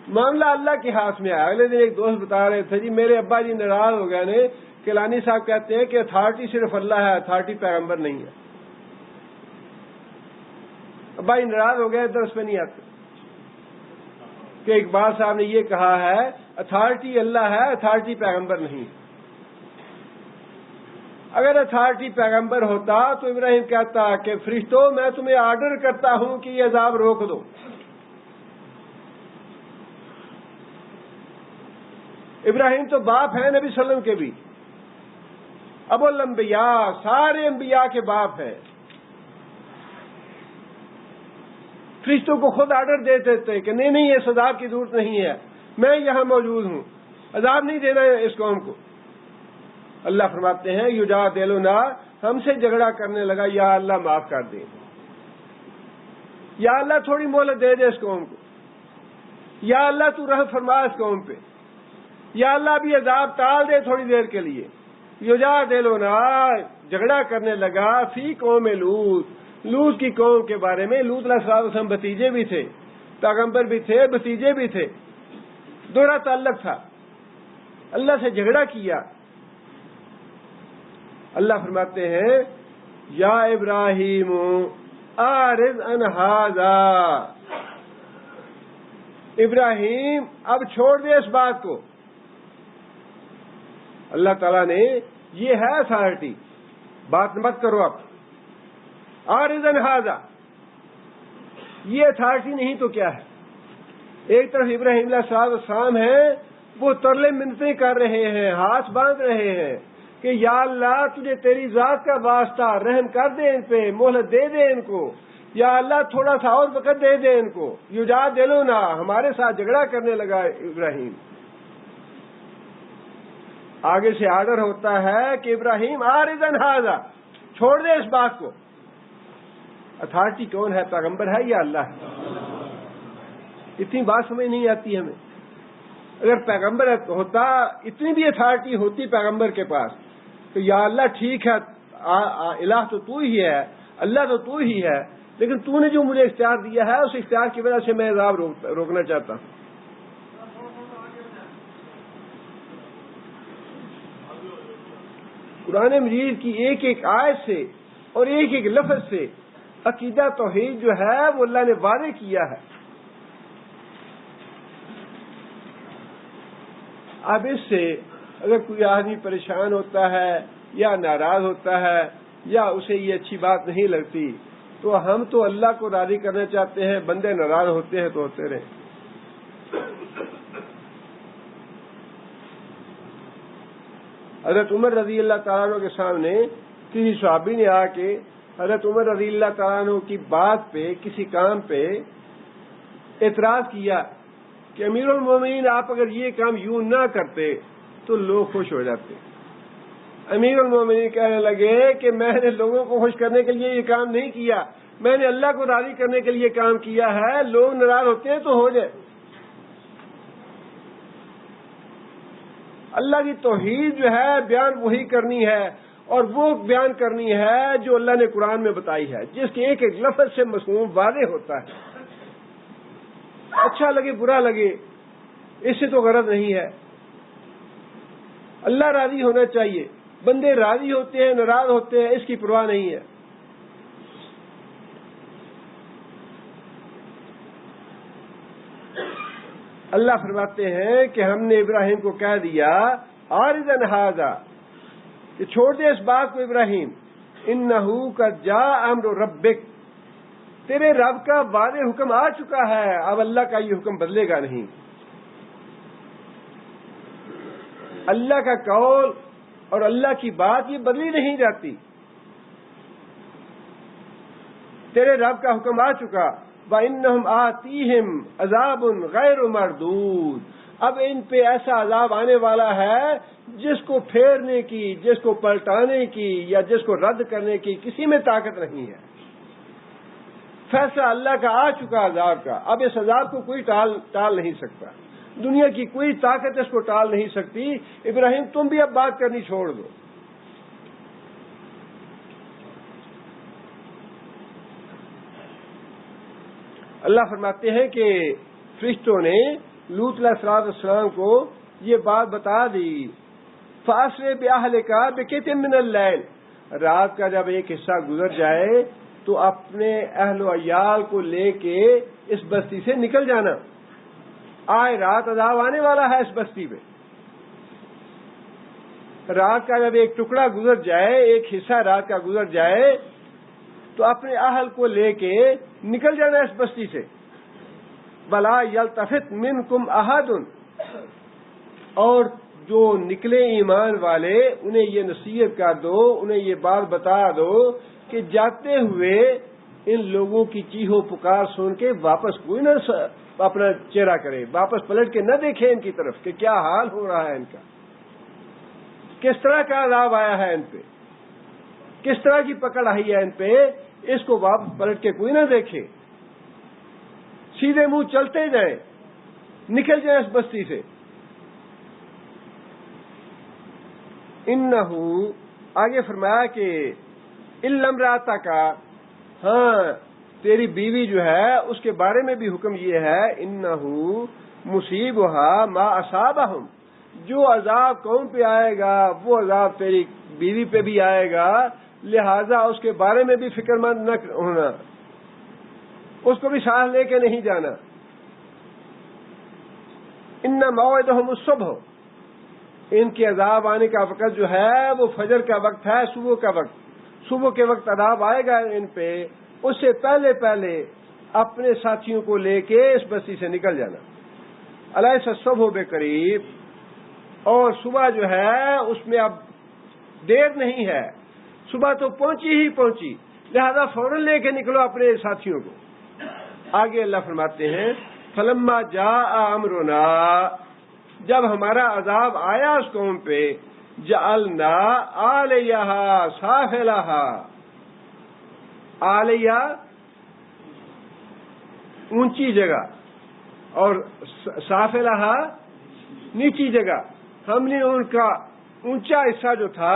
معاملہ اللہ کے ہاتھ میں آیا۔ اگلے دن ایک دوست بتا رہے تھے جی میرے ابا جی ناراض ہو گئے نے، کیلانی صاحب کہتے ہیں کہ اتھارٹی صرف اللہ ہے، اتھارٹی پیغمبر نہیں ہے۔ ابا جی ناراض ہو گئے، درس پہ نہیں آتے کہ اقبال صاحب نے یہ کہا ہے اتھارٹی اللہ ہے، اتھارٹی پیغمبر نہیں۔ اگر اتھارٹی پیغمبر ہوتا تو ابراہیم کہتا کہ فرشتوں میں تمہیں آرڈر کرتا ہوں کہ یہ عذاب روک دو۔ ابراہیم تو باپ ہیں نبی صلی اللہ علیہ وسلم کے بھی، ابو الانبیاء، سارے انبیاء کے باپ ہیں، فرشتوں کو خود آرڈر دے دیتے کہ نہیں اس عذاب کی ضرورت نہیں ہے، میں یہاں موجود ہوں، عذاب نہیں دینا ہے اس قوم کو۔ اللہ فرماتے ہیں یجادلونا، ہم سے جھگڑا کرنے لگا، یا اللہ معاف کر دے، یا اللہ تھوڑی مہلت دے دے اس قوم کو، یا اللہ تو رحم فرما اس قوم پہ، یا اللہ بھی عذاب ٹال دے تھوڑی دیر کے لیے۔ یجادلونا جھگڑا کرنے لگا فی قوم لوط، لوط کی قوم کے بارے میں۔ لوط علیہ السلام بھتیجے بھی تھے، پیغمبر بھی تھے، بھتیجے بھی تھے، دوہرا تعلق تھا، اللہ سے جھگڑا کیا۔ اللہ فرماتے ہیں یا ابراہیم اعرض عن ھذا، ابراہیم اب چھوڑ دے اس بات کو۔ اللہ تعالیٰ نے یہ ہے اتھارٹی، بات مت کرو اب، اعرض عن ھذا، یہ اتھارٹی نہیں تو کیا ہے؟ ایک طرف ابراہیم علیہ السلام ہیں، وہ ترلے منتیں کر رہے ہیں، ہاتھ باندھ رہے ہیں کہ یا اللہ تجھے تیری ذات کا واسطہ، رحم کر دے ان پہ، مہلت دے دے ان کو، یا اللہ تھوڑا سا اور وقت دے دے ان کو۔ یجادلونا، ہمارے ساتھ جھگڑا کرنے لگا ابراہیم۔ آگے سے آرڈر ہوتا ہے کہ ابراہیم اعرض عن ھذا، چھوڑ دے اس بات کو۔ اتھارٹی کون ہے؟ پیغمبر ہے یا اللہ ہے؟ اتنی بات سمجھ نہیں آتی ہمیں۔ اگر پیغمبر ہوتا، اتنی بھی اتھارٹی ہوتی پیغمبر کے پاس، تو یا اللہ ٹھیک ہے، الہ تو ہی ہے، اللہ تو ہی ہے، لیکن تو نے جو مجھے اختیار دیا ہے اس اختیار کی وجہ سے میں عذاب روکنا چاہتا ہوں۔ قرآن مجید کی ایک ایک آیت سے اور ایک ایک لفظ سے عقیدہ توحید جو ہے وہ اللہ نے واضح کیا ہے۔ اب اس سے اگر کوئی آدمی پریشان ہوتا ہے یا ناراض ہوتا ہے یا اسے یہ اچھی بات نہیں لگتی، تو ہم تو اللہ کو راضی کرنا چاہتے ہیں، بندے ناراض ہوتے ہیں تو ہوتے رہیں۔ حضرت عمر رضی اللہ تعالیٰ عنہ کے سامنے کسی صحابی نے آ کے حضرت عمر رضی اللہ تعالیٰ عنہ کی بات پہ، کسی کام پہ اعتراض کیا کہ امیر المومنین آپ اگر یہ کام یوں نہ کرتے تو لوگ خوش ہو جاتے۔ امیر المومنین کہنے لگے کہ میں نے لوگوں کو خوش کرنے کے لیے یہ کام نہیں کیا، میں نے اللہ کو راضی کرنے کے لیے کام کیا ہے، لوگ ناراض ہوتے ہیں تو ہو جائے۔ اللہ کی توحید جو ہے بیان وہی کرنی ہے، اور وہ بیان کرنی ہے جو اللہ نے قرآن میں بتائی ہے، جس کے ایک ایک لفظ سے مفہوم واضح ہوتا ہے۔ اچھا لگے برا لگے اس سے تو غرض نہیں ہے، اللہ راضی ہونا چاہیے، بندے راضی ہوتے ہیں ناراض ہوتے ہیں اس کی پرواہ نہیں ہے۔ اللہ فرماتے ہیں کہ ہم نے ابراہیم کو کہہ دیا عارضاً ھذا، کہ چھوڑ دے اس بات کو ابراہیم، انہو قد جاء امر ربک، تیرے رب کا واضح حکم آ چکا ہے، اب اللہ کا یہ حکم بدلے گا نہیں۔ اللہ کا قول اور اللہ کی بات یہ بدلی نہیں جاتی، تیرے رب کا حکم آ چکا۔ وَإِنَّهُمْ آتِيهِمْ عَذَابٌ غَيْرُ مَرْدُودٌ، اب ان پہ ایسا عذاب آنے والا ہے جس کو پھیرنے کی، جس کو پلٹانے کی یا جس کو رد کرنے کی کسی میں طاقت نہیں ہے۔ فیصلہ اللہ کا آ چکا عذاب کا، اب اس عذاب کو کوئی ٹال نہیں سکتا، دنیا کی کوئی طاقت اس کو ٹال نہیں سکتی۔ ابراہیم تم بھی اب بات کرنی چھوڑ دو۔ اللہ فرماتے ہیں کہ فرشتوں نے لوط علیہ السلام کو یہ بات بتا دی، فَأَسْرِ بِأَهْلِكَ بِقِطْعٍ مِّنَ اللَّيْلِ، رات کا جب ایک حصہ گزر جائے تو اپنے اہل و عیال کو لے کے اس بستی سے نکل جانا، آئے رات عذاب آنے والا ہے اس بستی پہ۔ رات کا جب ایک ٹکڑا گزر جائے، ایک حصہ رات کا گزر جائے تو اپنے اہل کو لے کے نکل جانا اس بستی سے۔ بلا یلتفت منکم احد، اور جو نکلے ایمان والے انہیں یہ نصیحت کر دو، انہیں یہ بات بتا دو کہ جاتے ہوئے ان لوگوں کی چیخو پکار سن کے واپس کوئی نہ اپنا چہرہ کرے، واپس پلٹ کے نہ دیکھے ان کی طرف کہ کیا حال ہو رہا ہے ان کا، کس طرح کا عذاب آیا ہے ان پہ، کس طرح کی پکڑ آئی ہے ان پہ، اس کو واپس پلٹ کے کوئی نہ دیکھے، سیدھے منہ چلتے جائیں، نکل جائیں اس بستی سے۔ انہو، آگے فرمایا کہ الا امرأتک، ہاں تیری بیوی جو ہے اس کے بارے میں بھی حکم یہ ہے، انہو مصیبھا ما اصابہم، جو عذاب قوم پہ آئے گا وہ عذاب تیری بیوی پہ بھی آئے گا، لہذا اس کے بارے میں بھی فکر مند نہ ہونا، اس کو بھی ساتھ لے کے نہیں جانا۔ ان موعدہم الصبح، ان کے عذاب آنے کا وقت جو ہے وہ فجر کا وقت ہے، صبح کا وقت، صبح کے وقت عذاب آئے گا ان پہ، اس سے پہلے پہلے اپنے ساتھیوں کو لے کے اس بستی سے نکل جانا۔ الیس الصبح بقریب، اور صبح جو ہے اس میں اب دیر نہیں ہے، صبح تو پہنچی ہی پہنچی، لہذا فوراً لے کے نکلو اپنے ساتھیوں کو۔ آگے اللہ فرماتے ہیں فلما جاء امرنا، جب ہمارا عذاب آیا اس قوم پہ، جعلنا عالیہا سافلہا، عالیہ اونچی جگہ اور سافلہا نیچی جگہ ہم نے ان کا اونچا حصہ جو تھا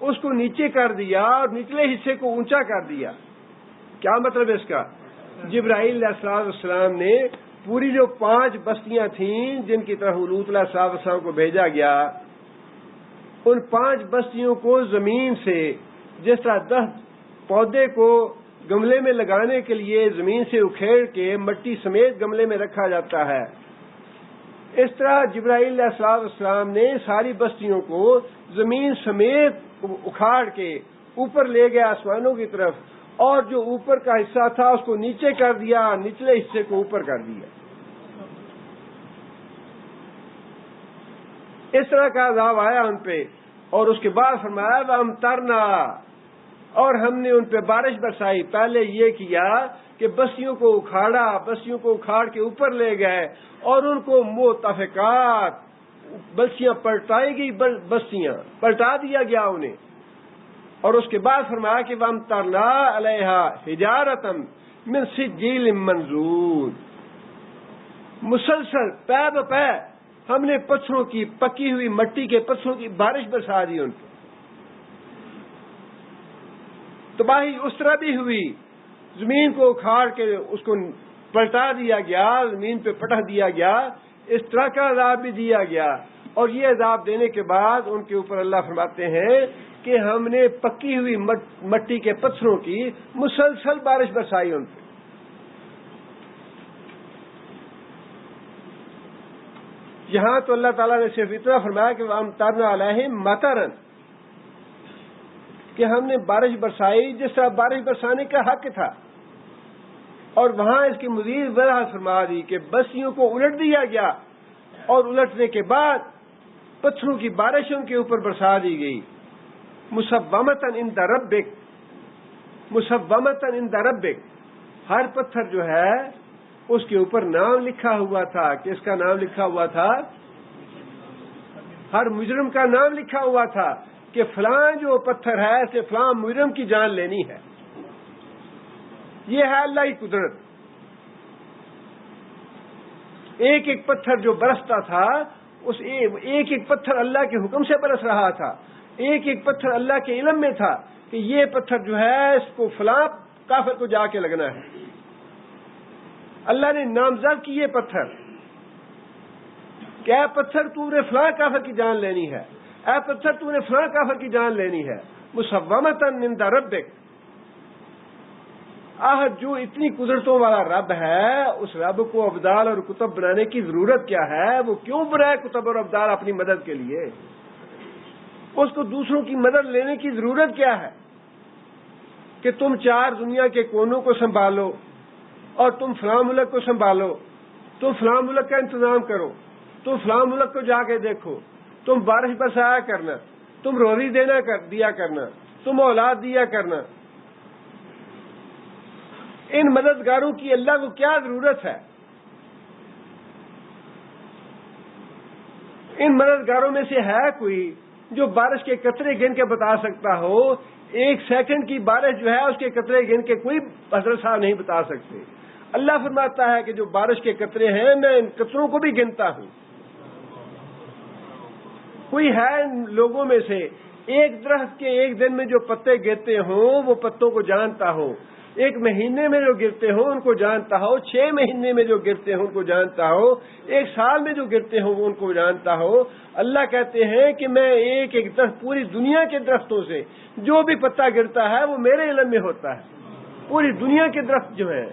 اس کو نیچے کر دیا اور نچلے حصے کو اونچا کر دیا. کیا مطلب ہے اس کا؟ جبرائیل علیہ السلام نے پوری جو 5 بستیاں تھیں جن کی طرف لوط علیہ السلام کو بھیجا گیا، ان 5 بستیوں کو زمین سے، جس طرح 10 پودے کو گملے میں لگانے کے لیے زمین سے اکھیڑ کے مٹی سمیت گملے میں رکھا جاتا ہے، اس طرح جبرائیل علیہ السلام نے ساری بستیوں کو زمین سمیت اکھاڑ کے اوپر لے گیا آسمانوں کی طرف، اور جو اوپر کا حصہ تھا اس کو نیچے کر دیا، نچلے حصے کو اوپر کر دیا. اس طرح کا عذاب آیا ان پہ، اور اس کے بعد فرمایا وَأَمْطَرْنَا، اور ہم نے ان پہ بارش برسائی. پہلے یہ کیا کہ بستیوں کو اکھاڑا، بستیوں کو اکھاڑ کے اوپر لے گئے اور ان کو متفقات، بستیاں پلٹائی گئی، بستیاں پلٹا دیا گیا انہیں. اور اس کے بعد فرمایا کہ وَأَمْطَرْنَا عَلَيْهَا حِجَارَةً مِّن سِجِّيلٍ مَّنضُودٍ، مسلسل پے بپے ہم نے پتھروں کی، پکی ہوئی مٹی کے پتھروں کی بارش برسا دی ان کو. تباہی اس طرح بھی ہوئی، زمین کو اکھاڑ کے اس کو پلٹا دیا گیا، زمین پہ پٹک دیا گیا، اس طرح کا عذاب بھی دیا گیا. اور یہ عذاب دینے کے بعد ان کے اوپر اللہ فرماتے ہیں کہ ہم نے پکی ہوئی مٹی کے پتھروں کی مسلسل بارش برسائی ان پہ. یہاں تو اللہ تعالیٰ نے صرف اتنا فرمایا کہ وَأَمْطَرْنَا عَلَيْهِمْ مَطَرًا، کہ ہم نے بارش برسائی جس طرح بارش برسانے کا حق تھا. اور وہاں اس کی مزید وضاحت فرما دی کہ بستیوں کو الٹ دیا گیا، اور الٹنے کے بعد پتھروں کی بارش ان کے اوپر برسا دی گئی. مُصَوَّمَةً عِندَ رَبِّكَ، مُصَوَّمَةً عِندَ رَبِّكَ، ہر پتھر جو ہے اس کے اوپر نام لکھا ہوا تھا. کس کا نام لکھا ہوا تھا؟ ہر مجرم کا نام لکھا ہوا تھا کہ فلاں جو پتھر ہے اسے فلاں مجرم کی جان لینی ہے. یہ ہے اللہ کی قدرت. ایک ایک پتھر جو برستا تھا، اس ایک ایک پتھر اللہ کے حکم سے برس رہا تھا. ایک ایک پتھر اللہ کے علم میں تھا کہ یہ پتھر جو ہے اس کو فلاں کافر کو جا کے لگنا ہے. اللہ نے نامزد کی یہ پتھر کہ اے پتھر تو نے فلاں کافر کی جان لینی ہے، اے پتھر تو نے فلاں کافر کی جان لینی ہے. مُصَوَّمَةً عِندَ رَبِّكَ. جو اتنی قدرتوں والا رب ہے، اس رب کو ابدال اور کتب بنانے کی ضرورت کیا ہے؟ وہ کیوں بنائے کتب اور ابدال اپنی مدد کے لیے؟ اس کو دوسروں کی مدد لینے کی ضرورت کیا ہے کہ تم 4 دنیا کے کونوں کو سنبھالو، اور تم فلاں ملک کو سنبھالو، تم فلاں ملک کا انتظام کرو، تم فلاں ملک کو جا کے دیکھو، تم بارش برسایا کرنا، تم روزی دیا کرنا، تم اولاد دیا کرنا. ان مددگاروں کی اللہ کو کیا ضرورت ہے؟ ان مددگاروں میں سے ہے کوئی جو بارش کے قطرے گن کے بتا سکتا ہو؟ 1 سیکنڈ کی بارش جو ہے اس کے قطرے گن کے کوئی حضرت صاحب نہیں بتا سکتے. اللہ فرماتا ہے کہ جو بارش کے قطرے ہیں میں ان قطروں کو بھی گنتا ہوں. کوئی ہے ان لوگوں میں سے ایک درخت کے ایک دن میں جو پتے گرتے ہوں وہ پتوں کو جانتا ہو، 1 مہینے میں جو گرتے ہوں ان کو جانتا ہو، 6 مہینے میں جو گرتے ہوں ان کو جانتا ہو، 1 سال میں جو گرتے ہوں وہ ان کو جانتا ہو. اللہ کہتے ہیں کہ میں ایک ایک درخت، پوری دنیا کے درختوں سے جو بھی پتا گرتا ہے وہ میرے علم میں ہوتا ہے. پوری دنیا کے درخت جو ہیں،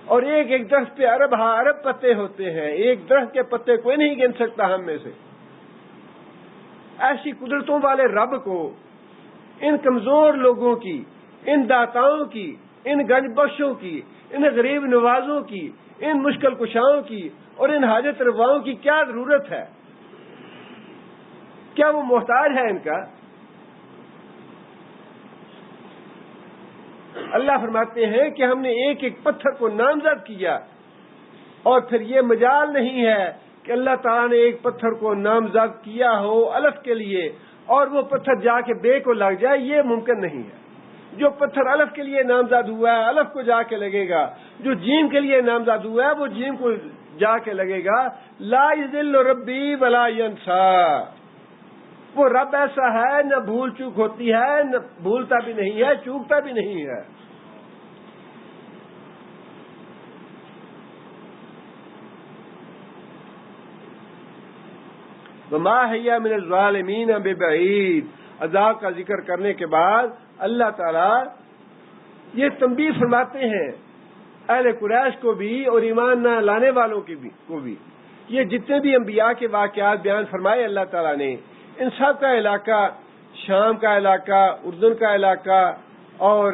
اور ایک ایک درخت پہ ارب پتے ہوتے ہیں. ایک درخت کے پتے کوئی نہیں گن سکتا ہم میں سے. ایسی قدرتوں والے رب کو ان کمزور لوگوں کی، ان داتاؤں کی، ان گنج بخشوں کی، ان غریب نوازوں کی، ان مشکل کشاؤں کی اور ان حاجت رواؤں کی کیا ضرورت ہے؟ کیا وہ محتاج ہے ان کا؟ اللہ فرماتے ہیں کہ ہم نے ایک ایک پتھر کو نامزد کیا، اور پھر یہ مجال نہیں ہے کہ اللہ تعالیٰ نے ایک پتھر کو نامزد کیا ہو الف کے لیے اور وہ پتھر جا کے بے کو لگ جائے. یہ ممکن نہیں ہے. جو پتھر الف کے لیے نامزد ہوا ہے الف کو جا کے لگے گا، جو جیم کے لیے نامزد ہوا ہے وہ جیم کو جا کے لگے گا لا یضل ربی ولا ینسا، وہ رب ایسا ہے نہ بھول چوک ہوتی ہے، نہ بھولتا بھی نہیں ہے، چوکتا بھی نہیں ہے۔ وما ہی من الظالمین ببعید، عذاب کا ذکر کرنے کے بعد اللہ تعالیٰ یہ تنبیہ فرماتے ہیں اہل قریش کو بھی اور ایمان نہ لانے والوں کو بھی۔ یہ جتنے بھی انبیاء کے واقعات بیان فرمائے اللہ تعالیٰ نے، ان سب کا علاقہ، شام کا علاقہ، اردن کا علاقہ اور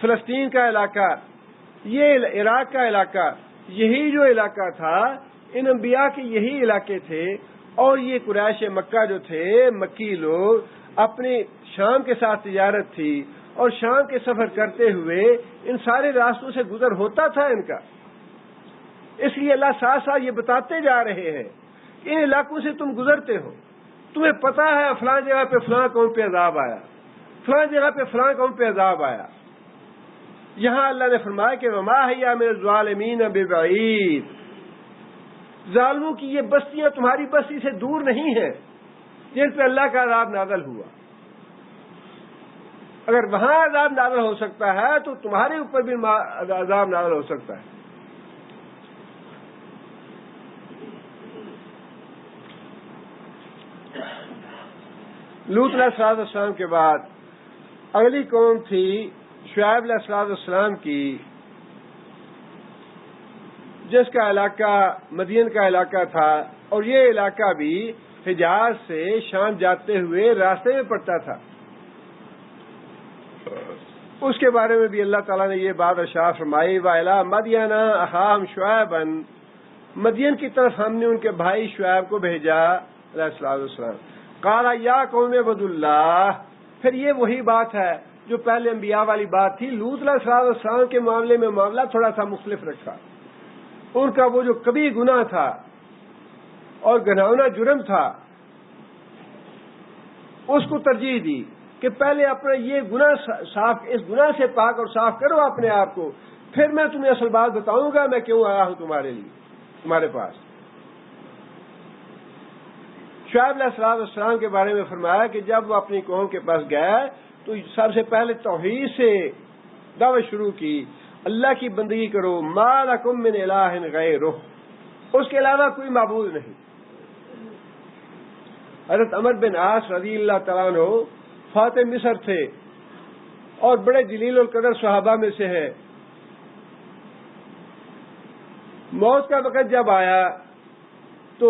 فلسطین کا علاقہ، یہ عراق کا علاقہ، یہی جو علاقہ تھا ان انبیاء کے یہی علاقے تھے۔ اور یہ قریش مکہ جو تھے، مکی لوگ، اپنے شام کے ساتھ تجارت تھی اور شام کے سفر کرتے ہوئے ان سارے راستوں سے گزر ہوتا تھا ان کا۔ اس لیے اللہ ساتھ ساتھ یہ بتاتے جا رہے ہیں ان علاقوں سے تم گزرتے ہو، تمہیں پتا ہے فلاں جگہ پہ فلاں قوم پہ عذاب آیا، فلاں جگہ پہ فلاں قوم پہ عذاب آیا۔ یہاں اللہ نے فرمایا کہ وما ہی من الظالمین ببعید، ظالموں کی یہ بستیاں تمہاری بستی سے دور نہیں ہیں جن پہ اللہ کا عذاب نازل ہوا۔ اگر وہاں عذاب نازل ہو سکتا ہے تو تمہارے اوپر بھی عذاب نازل ہو سکتا ہے۔ لوط علیہ السلام کے بعد اگلی قوم تھی شعیب علیہ السلام کی، جس کا علاقہ مدین کا علاقہ تھا، اور یہ علاقہ بھی حجاز سے شام جاتے ہوئے راستے میں پڑتا تھا۔ اس کے بارے میں بھی اللہ تعالیٰ نے یہ بات ارشاد فرمائی وَإِلَىٰ مَدْيَنَ أَخَاهُمْ شُعَيْبًا، مدین کی طرف ہم نے ان کے بھائی شعیب کو بھیجا علیہ السلام۔ قَالَ يَا قَوْمِ اعْبُدُوا اللَّهَ، پھر یہ وہی بات ہے جو پہلے انبیاء والی بات تھی۔ لوط علیہ السلام کے معاملے میں معاملہ تھوڑا سا مختلف رکھا۔ ان کا وہ جو کبھی گناہ تھا اور گناہونا جرم تھا، اس کو ترجیح دی کہ پہلے اپنا یہ گناہ صاف، اس گناہ سے پاک اور صاف کرو اپنے آپ کو، پھر میں تمہیں اصل بات بتاؤں گا میں کیوں آیا ہوں تمہارے لیے، تمہارے پاس۔ شعیب علیہ السلام کے بارے میں فرمایا کہ جب وہ اپنی قوم کے پاس گئے تو سب سے پہلے توحید سے دعوت شروع کی، اللہ کی بندگی کرو، ما لکم من الہ غیرہ، اس کے علاوہ کوئی معبود نہیں۔ حضرت عمر بن عاص رضی اللہ تعالیٰ عنہ فاتح مصر تھے اور بڑے جلیل القدر صحابہ میں سے ہے۔ موت کا وقت جب آیا تو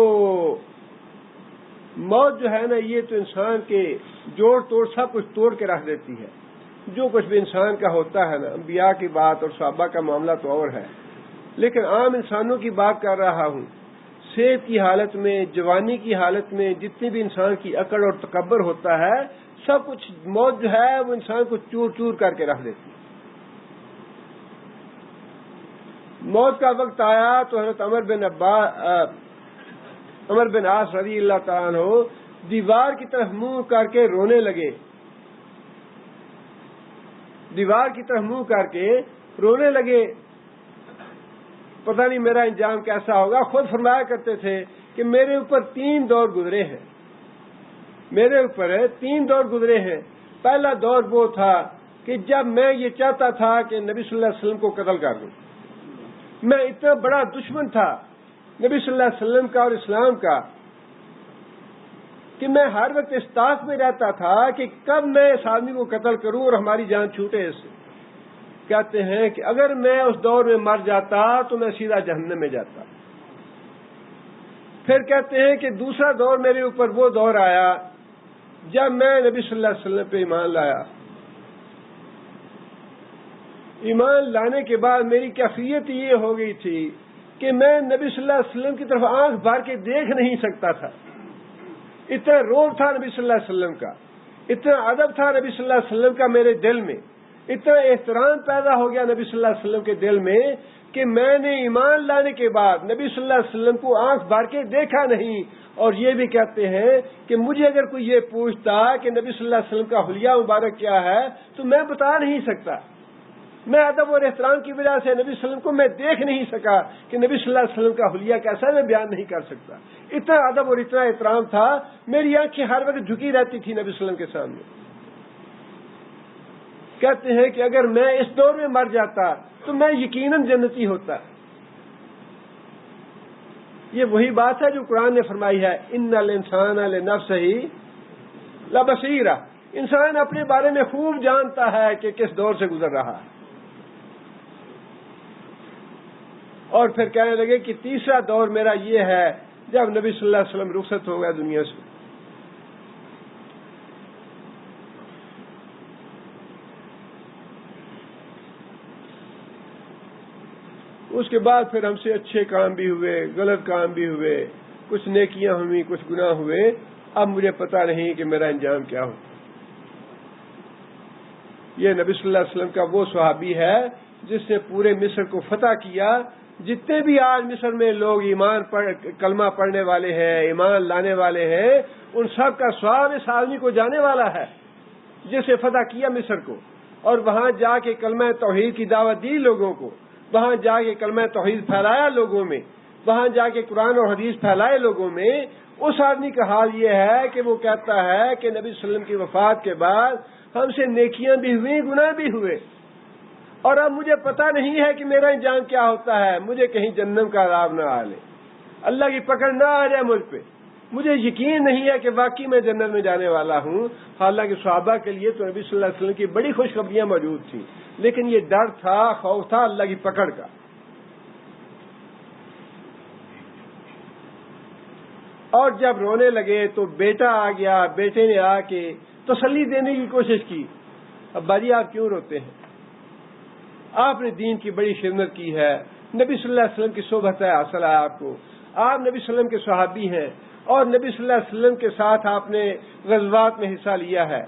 موت جو ہے نا، یہ تو انسان کے جوڑ توڑ سب کچھ توڑ کے رکھ دیتی ہے۔ جو کچھ بھی انسان کا ہوتا ہے نا، انبیاء کی بات اور صحابہ کا معاملہ تو اور ہے، لیکن عام انسانوں کی بات کر رہا ہوں۔ صحت کی حالت میں، جوانی کی حالت میں، جتنی بھی انسان کی عقل اور تکبر ہوتا ہے، سب کچھ موت جو ہے وہ انسان کو چور چور کر کے رکھ دیتی ہے۔ موت کا وقت آیا تو حضرت عمر بن عاص رضی اللہ تعالیٰ عنہ دیوار کی طرف منہ کر کے رونے لگے، دیوار کی طرف منہ کر کے رونے لگے، پتہ نہیں میرا انجام کیسا ہوگا۔ خود فرمایا کرتے تھے کہ میرے اوپر 3 دور گزرے ہیں، میرے اوپر 3 دور گزرے ہیں۔ پہلا دور وہ تھا کہ جب میں یہ چاہتا تھا کہ نبی صلی اللہ علیہ وسلم کو قتل کر دوں، میں اتنا بڑا دشمن تھا نبی صلی اللہ علیہ وسلم کا اور اسلام کا کہ میں ہر وقت اس طاق میں رہتا تھا کہ کب میں اس آدمی کو قتل کروں اور ہماری جان چھوٹے اس سے۔ کہتے ہیں کہ اگر میں اس دور میں مر جاتا تو میں سیدھا جہنم میں جاتا۔ پھر کہتے ہیں کہ دوسرا دور میرے اوپر وہ دور آیا جب میں نبی صلی اللہ علیہ وسلم پہ ایمان لایا۔ ایمان لانے کے بعد میری کیفیت یہ ہو گئی تھی کہ میں نبی صلی اللہ علیہ وسلم کی طرف آنکھ بھر کے دیکھ نہیں سکتا تھا۔ اتنا روب تھا نبی صلی اللہ علیہ وسلم کا، اتنا ادب تھا نبی صلی اللہ علیہ وسلم کا میرے دل میں، اتنا احترام پیدا ہو گیا نبی صلی اللہ علیہ وسلم کے دل میں کہ میں نے ایمان لانے کے بعد نبی صلی اللہ علیہ وسلم کو آنکھ بھر کے دیکھا نہیں۔ اور یہ بھی کہتے ہیں کہ مجھے اگر کوئی یہ پوچھتا کہ نبی صلی اللہ علیہ وسلم کا حلیہ مبارک کیا ہے تو میں بتا نہیں سکتا۔ میں ادب اور احترام کی وجہ سے نبی صلی اللہ علیہ وسلم کو میں دیکھ نہیں سکا کہ نبی صلی اللہ علیہ وسلم کا حلیہ کیسا ہے، میں بیان نہیں کر سکتا. اتنا ادب اور اتنا احترام تھا، میری آنکھیں ہر وقت جھکی رہتی تھی نبی صلی اللہ علیہ وسلم کے سامنے. کہتے ہیں کہ اگر میں اس دور میں مر جاتا تو میں یقیناً جنتی ہوتا. یہ وہی بات ہے جو قرآن نے فرمائی ہے، ان الانسان لنفسہ لبصیرہ. انسان اپنے بارے میں خوب جانتا ہے کہ کس دور سے گزر رہا ہے. اور پھر کہنے لگے کہ تیسرا دور میرا یہ ہے جب نبی صلی اللہ علیہ وسلم رخصت ہو گئے دنیا سے. اس کے بعد پھر ہم سے اچھے کام بھی ہوئے، غلط کام بھی ہوئے، کچھ نیکیاں ہوئی، کچھ گناہ ہوئے. اب مجھے پتہ نہیں کہ میرا انجام کیا ہو. یہ نبی صلی اللہ علیہ وسلم کا وہ صحابی ہے جس نے پورے مصر کو فتح کیا. جتنے بھی آج مصر میں لوگ کلمہ پڑھنے والے ہیں، ایمان لانے والے ہیں، ان سب کا ثواب اس آدمی کو جانے والا ہے جس نے فتح کیا مصر کو، اور وہاں جا کے کلمہ توحید کی دعوت دی لوگوں کو، وہاں جا کے کلمہ توحید پھیلایا لوگوں میں، وہاں جا کے قرآن اور حدیث پھیلائے لوگوں میں. اس آدمی کا حال یہ ہے کہ وہ کہتا ہے کہ نبی صلی اللہ علیہ وسلم کی وفات کے بعد ہم سے نیکیاں بھی ہوئیں، گناہ بھی ہوئے، اور اب مجھے پتہ نہیں ہے کہ میرا انجام کیا ہوتا ہے. مجھے کہیں جہنم کا عذاب نہ آ لے، اللہ کی پکڑ نہ آ جائے مجھ پہ. مجھے یقین نہیں ہے کہ واقعی میں جنت میں جانے والا ہوں. حالانکہ صحابہ کے لیے تو نبی صلی اللہ علیہ وسلم کی بڑی خوشخبریاں موجود تھیں، لیکن یہ ڈر تھا، خوف تھا اللہ کی پکڑ کا. اور جب رونے لگے تو بیٹا آ گیا. بیٹے نے آ کے تسلی دینے کی کوشش کی. ابا جی آپ کیوں روتے ہیں؟ آپ نے دین کی بڑی خدمت کی ہے، نبی صلی اللہ علیہ وسلم کی صحبت حاصل ہے آپ کو، آپ نبی صلی اللہ علیہ وسلم کے صحابی ہیں، اور نبی صلی اللہ علیہ وسلم کے ساتھ آپ نے غزوات میں حصہ لیا ہے،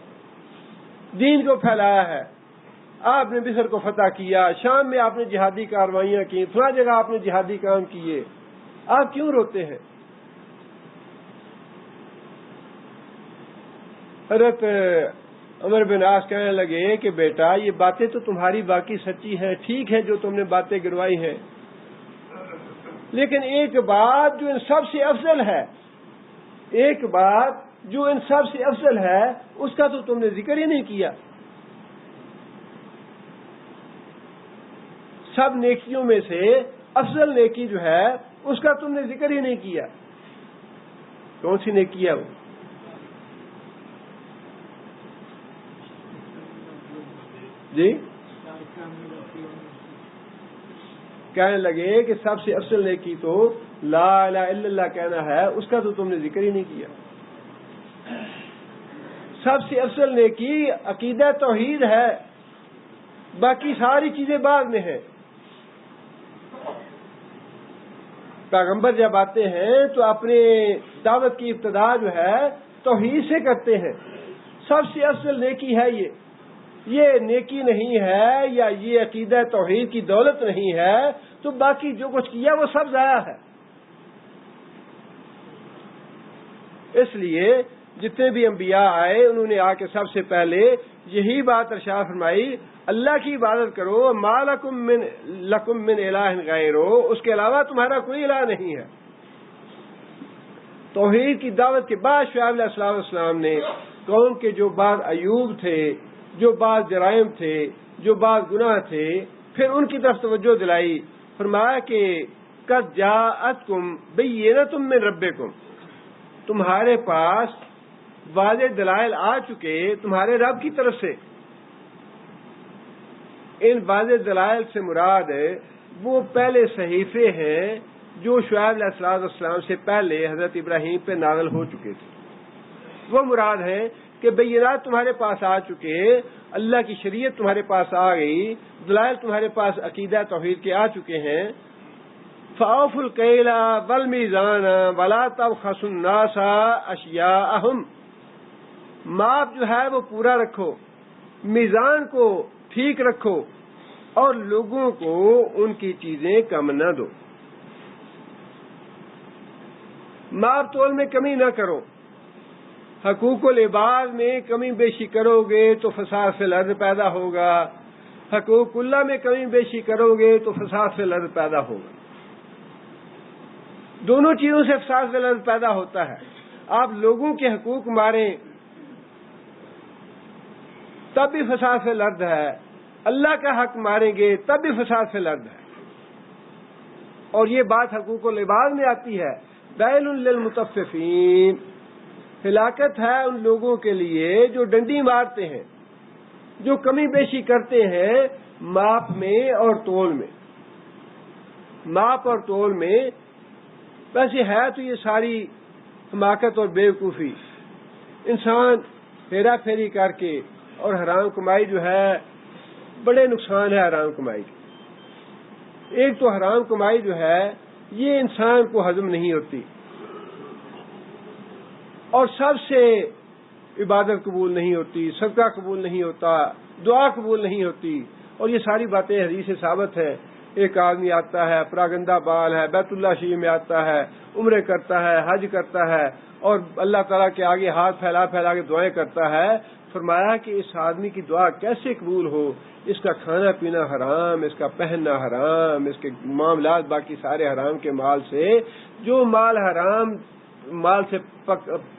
دین کو پھیلایا ہے. آپ نے مصر کو فتح کیا، شام میں آپ نے جہادی کاروائیاں کی، فلاں جگہ آپ نے جہادی کام کیے. آپ کیوں روتے ہیں؟ حضرت عمر بن عاص کہنے لگے کہ بیٹا یہ باتیں تو تمہاری باقی سچی ہیں، ٹھیک ہے جو تم نے باتیں گروائی ہیں، لیکن ایک بات جو ان سب سے افضل ہے، ایک بات جو ان سب سے افضل ہے اس کا تو تم نے ذکر ہی نہیں کیا. سب نیکیوں میں سے افضل نیکی جو ہے اس کا تم نے ذکر ہی نہیں کیا. کون سی نیکی ہے وہ؟ جی کہنے لگے کہ سب سے افضل نیکی تو لا الہ الا اللہ کہنا ہے، اس کا تو تم نے ذکر ہی نہیں کیا. سب سے افضل نیکی عقیدہ توحید ہے، باقی ساری چیزیں بعد میں ہیں. پیغمبر جب آتے ہیں تو اپنے دعوت کی ابتدا جو ہے توحید سے کرتے ہیں. سب سے افضل نیکی ہے یہ نیکی نہیں ہے یا یہ عقیدہ توحید کی دولت نہیں ہے تو باقی جو کچھ کیا وہ سب ضائع ہے. اس لیے جتنے بھی انبیاء آئے انہوں نے آ کے سب سے پہلے یہی بات ارشاد فرمائی، اللہ کی عبادت کرو، ما لکم من الہ غیرہ، اس کے علاوہ تمہارا کوئی الہ نہیں ہے. توحید کی دعوت کے بعد شعیب علیہ السلام نے قوم کے جو بعض عیوب تھے، جو بعض جرائم تھے، جو بعض گناہ تھے، پھر ان کی طرف توجہ دلائی. فرمایا کہ قد جاءتکم بینۃ من ربکم، تمہارے پاس واضح دلائل آ چکے تمہارے رب کی طرف سے. ان واضح دلائل سے مراد وہ پہلے صحیفے ہیں جو شعیب علیہ السلام سے پہلے حضرت ابراہیم پہ نازل ہو چکے تھے. وہ مراد ہے کہ بینات تمہارے پاس آ چکے، اللہ کی شریعت تمہارے پاس آ گئی، دلائل تمہارے پاس عقیدہ توحید کے آ چکے ہیں. فَأَوْفُوا الْكَيْلَ وَالْمِيزَانَ وَلَا تَبْخَسُوا النَّاسَ أَشْيَاءَهُمْ، ماپ جو ہے وہ پورا رکھو، میزان کو ٹھیک رکھو، اور لوگوں کو ان کی چیزیں کم نہ دو. ماپ تول میں کمی نہ کرو. حقوق العباد میں کمی بیشی کرو گے تو فساد فی الارض پیدا ہوگا. حقوق اللہ میں کمی بیشی کرو گے تو فساد فی الارض پیدا ہوگا. دونوں چیزوں سے فساد فی الارض پیدا ہوتا ہے. آپ لوگوں کے حقوق ماریں تب بھی فساد فی الارض ہے، اللہ کا حق ماریں گے تب بھی فساد فی الارض ہے. اور یہ بات حقوق العباد میں آتی ہے، ویل للمطففین، ہلاکت ہے ان لوگوں کے لیے جو ڈنڈی مارتے ہیں، جو کمی بیشی کرتے ہیں ماپ میں اور تول میں. ماپ اور تول میں ویسے ہے تو یہ ساری حماقت اور بیوقوفی. انسان ہیرا پھیری کر کے اور حرام کمائی جو ہے، بڑے نقصان ہے حرام کمائی کے. ایک تو حرام کمائی جو ہے یہ انسان کو ہضم نہیں ہوتی، اور سب سے عبادت قبول نہیں ہوتی، صدقہ قبول نہیں ہوتا، دعا قبول نہیں ہوتی. اور یہ ساری باتیں حدیث سے ثابت ہیں. ایک آدمی آتا ہے، پراگندہ بال ہے، بیت اللہ شریف میں آتا ہے، عمرے کرتا ہے، حج کرتا ہے، اور اللہ تعالیٰ کے آگے ہاتھ پھیلا پھیلا کے دعائیں کرتا ہے. فرمایا کہ اس آدمی کی دعا کیسے قبول ہو؟ اس کا کھانا پینا حرام، اس کا پہننا حرام، اس کے معاملات باقی سارے حرام کے مال سے. جو مال حرام مال سے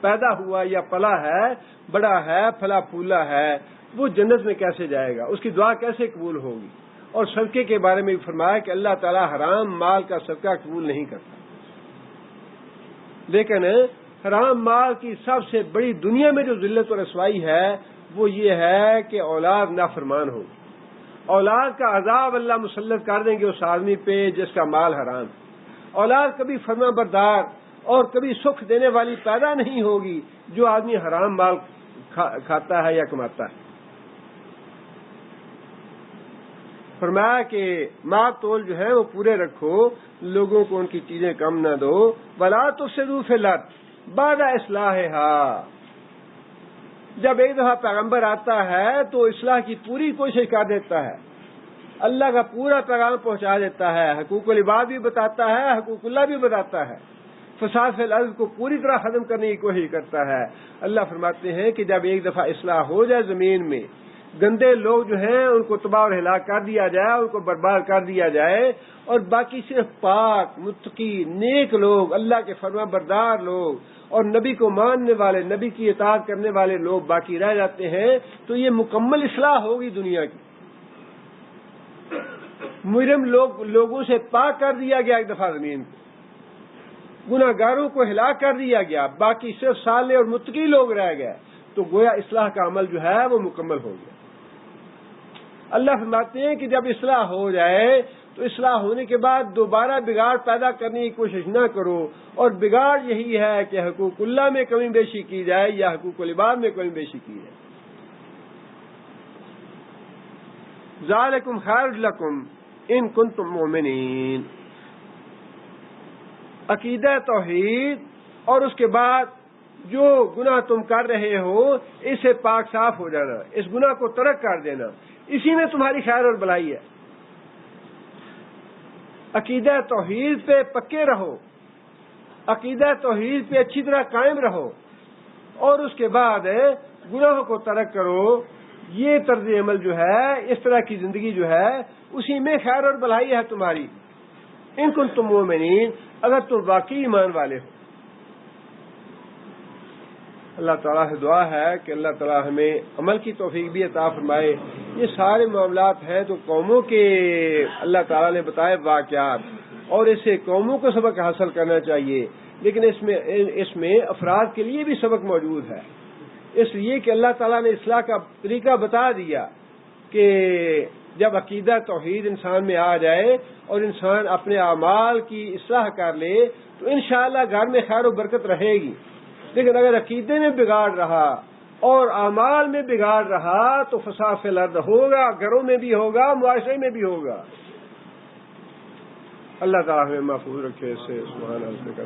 پیدا ہوا یا پلا ہے، بڑا ہے، پھلا پھولا ہے، وہ جنت میں کیسے جائے گا؟ اس کی دعا کیسے قبول ہوگی؟ اور صدقے کے بارے میں بھی فرمایا کہ اللہ تعالیٰ حرام مال کا صدقہ قبول نہیں کرتا. لیکن حرام مال کی سب سے بڑی دنیا میں جو ذلت و رسوائی ہے وہ یہ ہے کہ اولاد نافرمان ہو. اولاد کا عذاب اللہ مسلط کر دیں گے اس آدمی پہ جس کا مال حرام. اولاد کبھی فرما بردار اور کبھی سکھ دینے والی پیدا نہیں ہوگی جو آدمی حرام مال کھاتا ہے یا کماتا ہے. فرمایا کہ ماپ تول جو ہے وہ پورے رکھو، لوگوں کو ان کی چیزیں کم نہ دو. ولا تفسدوا فی الارض بعد اصلاحها. جب ایک دفعہ پیغمبر آتا ہے تو اصلاح کی پوری کوشش کر دیتا ہے، اللہ کا پورا پیغام پہنچا دیتا ہے، حقوق العباد بھی بتاتا ہے، حقوق اللہ بھی بتاتا ہے، فساد فی الارض کو پوری طرح ختم کرنے کی کوشش کرتا ہے. اللہ فرماتے ہیں کہ جب ایک دفعہ اصلاح ہو جائے زمین میں، گندے لوگ جو ہیں ان کو تباہ اور ہلاک کر دیا جائے، ان کو برباد کر دیا جائے، اور باقی صرف پاک متقی نیک لوگ، اللہ کے فرما بردار لوگ اور نبی کو ماننے والے، نبی کی اطاعت کرنے والے لوگ باقی رہ جاتے ہیں، تو یہ مکمل اصلاح ہوگی دنیا کی. مجرم لوگوں سے پاک کر دیا گیا ایک دفعہ زمین کو، گناہ گاروں کو ہلاک کر دیا گیا، باقی صرف صالح اور متقی لوگ رہ گئے، تو گویا اصلاح کا عمل جو ہے وہ مکمل ہو گیا. اللہ فرماتے ہیں کہ جب اصلاح ہو جائے تو اصلاح ہونے کے بعد دوبارہ بگاڑ پیدا کرنے کی کوشش نہ کرو. اور بگاڑ یہی ہے کہ حقوق اللہ میں کمی بیشی کی جائے یا حقوق العباد میں کمی بیشی کی جائے. ذالکم خیر لکم ان کنتم مؤمنین. عقیدہ توحید اور اس کے بعد جو گناہ تم کر رہے ہو اس سے پاک صاف ہو جانا، اس گناہ کو ترک کر دینا، اسی میں تمہاری خیر اور بھلائی ہے. عقیدہ توحید پہ پکے رہو، عقیدہ توحید پہ اچھی طرح قائم رہو، اور اس کے بعد گناہوں کو ترک کرو. یہ طرز عمل جو ہے، اس طرح کی زندگی جو ہے، اسی میں خیر اور بھلائی ہے تمہاری. ان کنتم مومنین، اگر تم واقعی ایمان والے ہو. اللہ تعالیٰ سے دعا ہے کہ اللہ تعالیٰ ہمیں عمل کی توفیق بھی عطا فرمائے. یہ سارے معاملات ہیں تو قوموں کے اللہ تعالیٰ نے بتائے واقعات، اور اس سے قوموں کو سبق حاصل کرنا چاہیے، لیکن اس میں افراد کے لیے بھی سبق موجود ہے. اس لیے کہ اللہ تعالیٰ نے اصلاح کا طریقہ بتا دیا کہ جب عقیدہ توحید انسان میں آ جائے اور انسان اپنے اعمال کی اصلاح کر لے تو انشاءاللہ گھر میں خیر و برکت رہے گی. لیکن اگر عقیدے میں بگاڑ رہا اور اعمال میں بگاڑ رہا تو فساد فی الارض ہوگا، گھروں میں بھی ہوگا، معاشرے میں بھی ہوگا. اللہ تعالیٰ ہمیں محفوظ رکھے اس سے. سبحان اللہ.